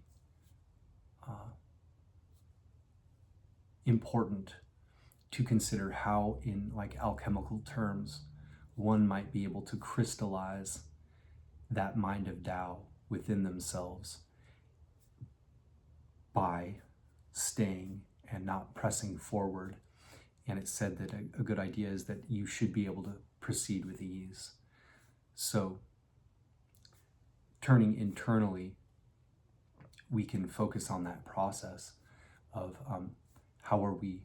important to consider how, in like alchemical terms, one might be able to crystallize that mind of Tao within themselves by staying and not pressing forward. And it's said that a good idea is that you should be able to proceed with ease. So turning internally, we can focus on that process of how are we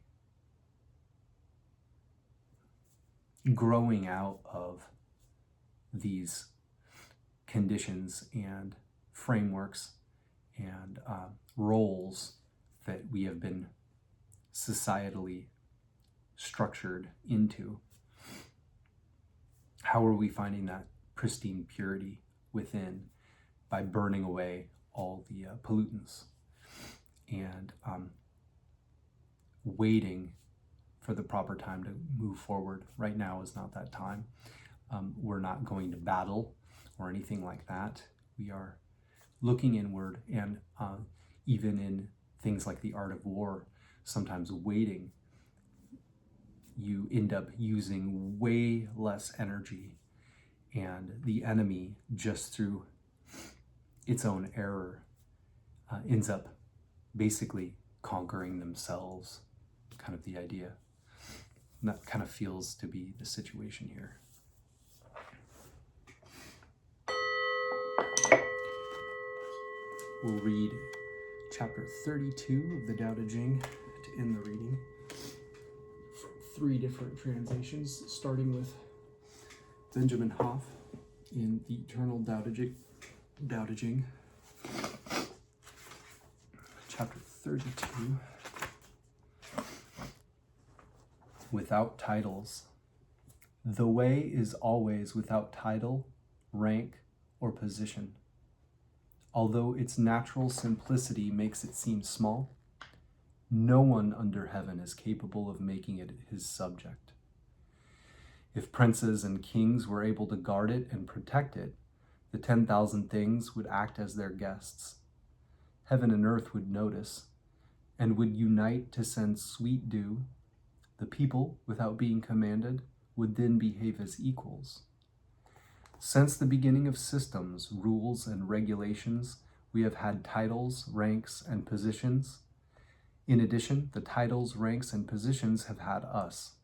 growing out of these conditions and frameworks and roles that we have been societally structured into. How are we finding that pristine purity within by burning away all the pollutants and waiting for the proper time to move forward? Right now is not that time. We're not going to battle or anything like that. We are looking inward, and even in things like the art of war, sometimes waiting, you end up using way less energy, and the enemy, just through its own error, ends up basically conquering themselves, kind of the idea. And that kind of feels to be the situation here. We'll read chapter 32 of the Tao Te Ching to end the reading. 3 different translations, starting with Benjamin Hoff in the Eternal Tao Te Ching. chapter 32. Without titles. The way is always without title, rank, or position. Although its natural simplicity makes it seem small, no one under heaven is capable of making it his subject. If princes and kings were able to guard it and protect it, the 10,000 things would act as their guests. Heaven and earth would notice and would unite to send sweet dew. The people, without being commanded, would then behave as equals. Since the beginning of systems, rules, and regulations, we have had titles, ranks, and positions. In addition, the titles, ranks, and positions have had us.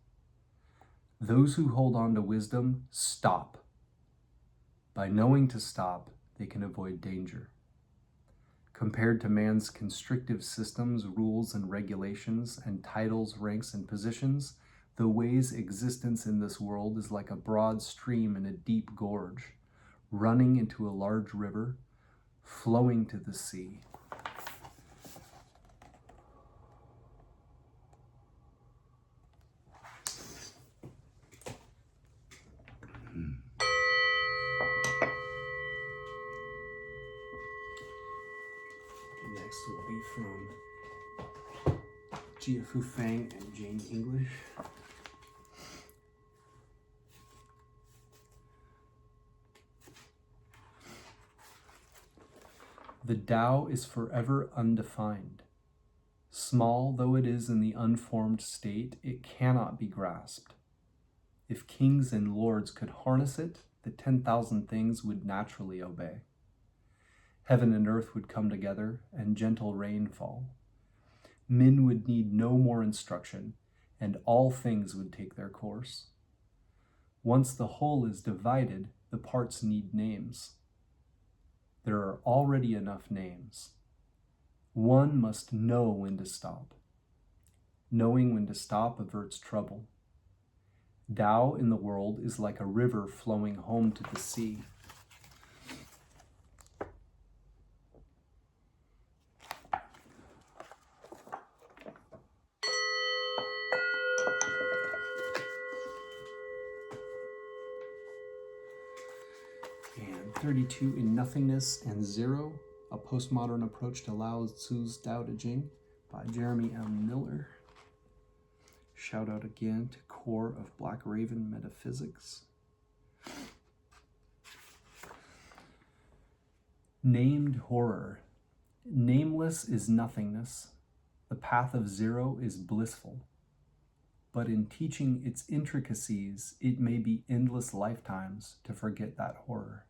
Those who hold on to wisdom stop. By knowing to stop, they can avoid danger. Compared to man's constrictive systems, rules, and regulations, and titles, ranks, and positions, the way's existence in this world is like a broad stream in a deep gorge, running into a large river, flowing to the sea. Next will be from Jia Fu Fang and Jane English. The Tao is forever undefined. Small though it is in the unformed state, it cannot be grasped. If kings and lords could harness it, the 10,000 things would naturally obey. Heaven and earth would come together, and gentle rain fall. Men would need no more instruction, and all things would take their course. Once the whole is divided, the parts need names. There are already enough names. One must know when to stop. Knowing when to stop averts trouble. Tao in the world is like a river flowing home to the sea. And 32 in Nothingness and Zero, a postmodern approach to Lao Tzu's Tao Te Ching by Jeremy M. Miller. Shout out again to Core of Black Raven Metaphysics. Named horror. Nameless is nothingness. The path of zero is blissful. But in teaching its intricacies, it may be endless lifetimes to forget that horror.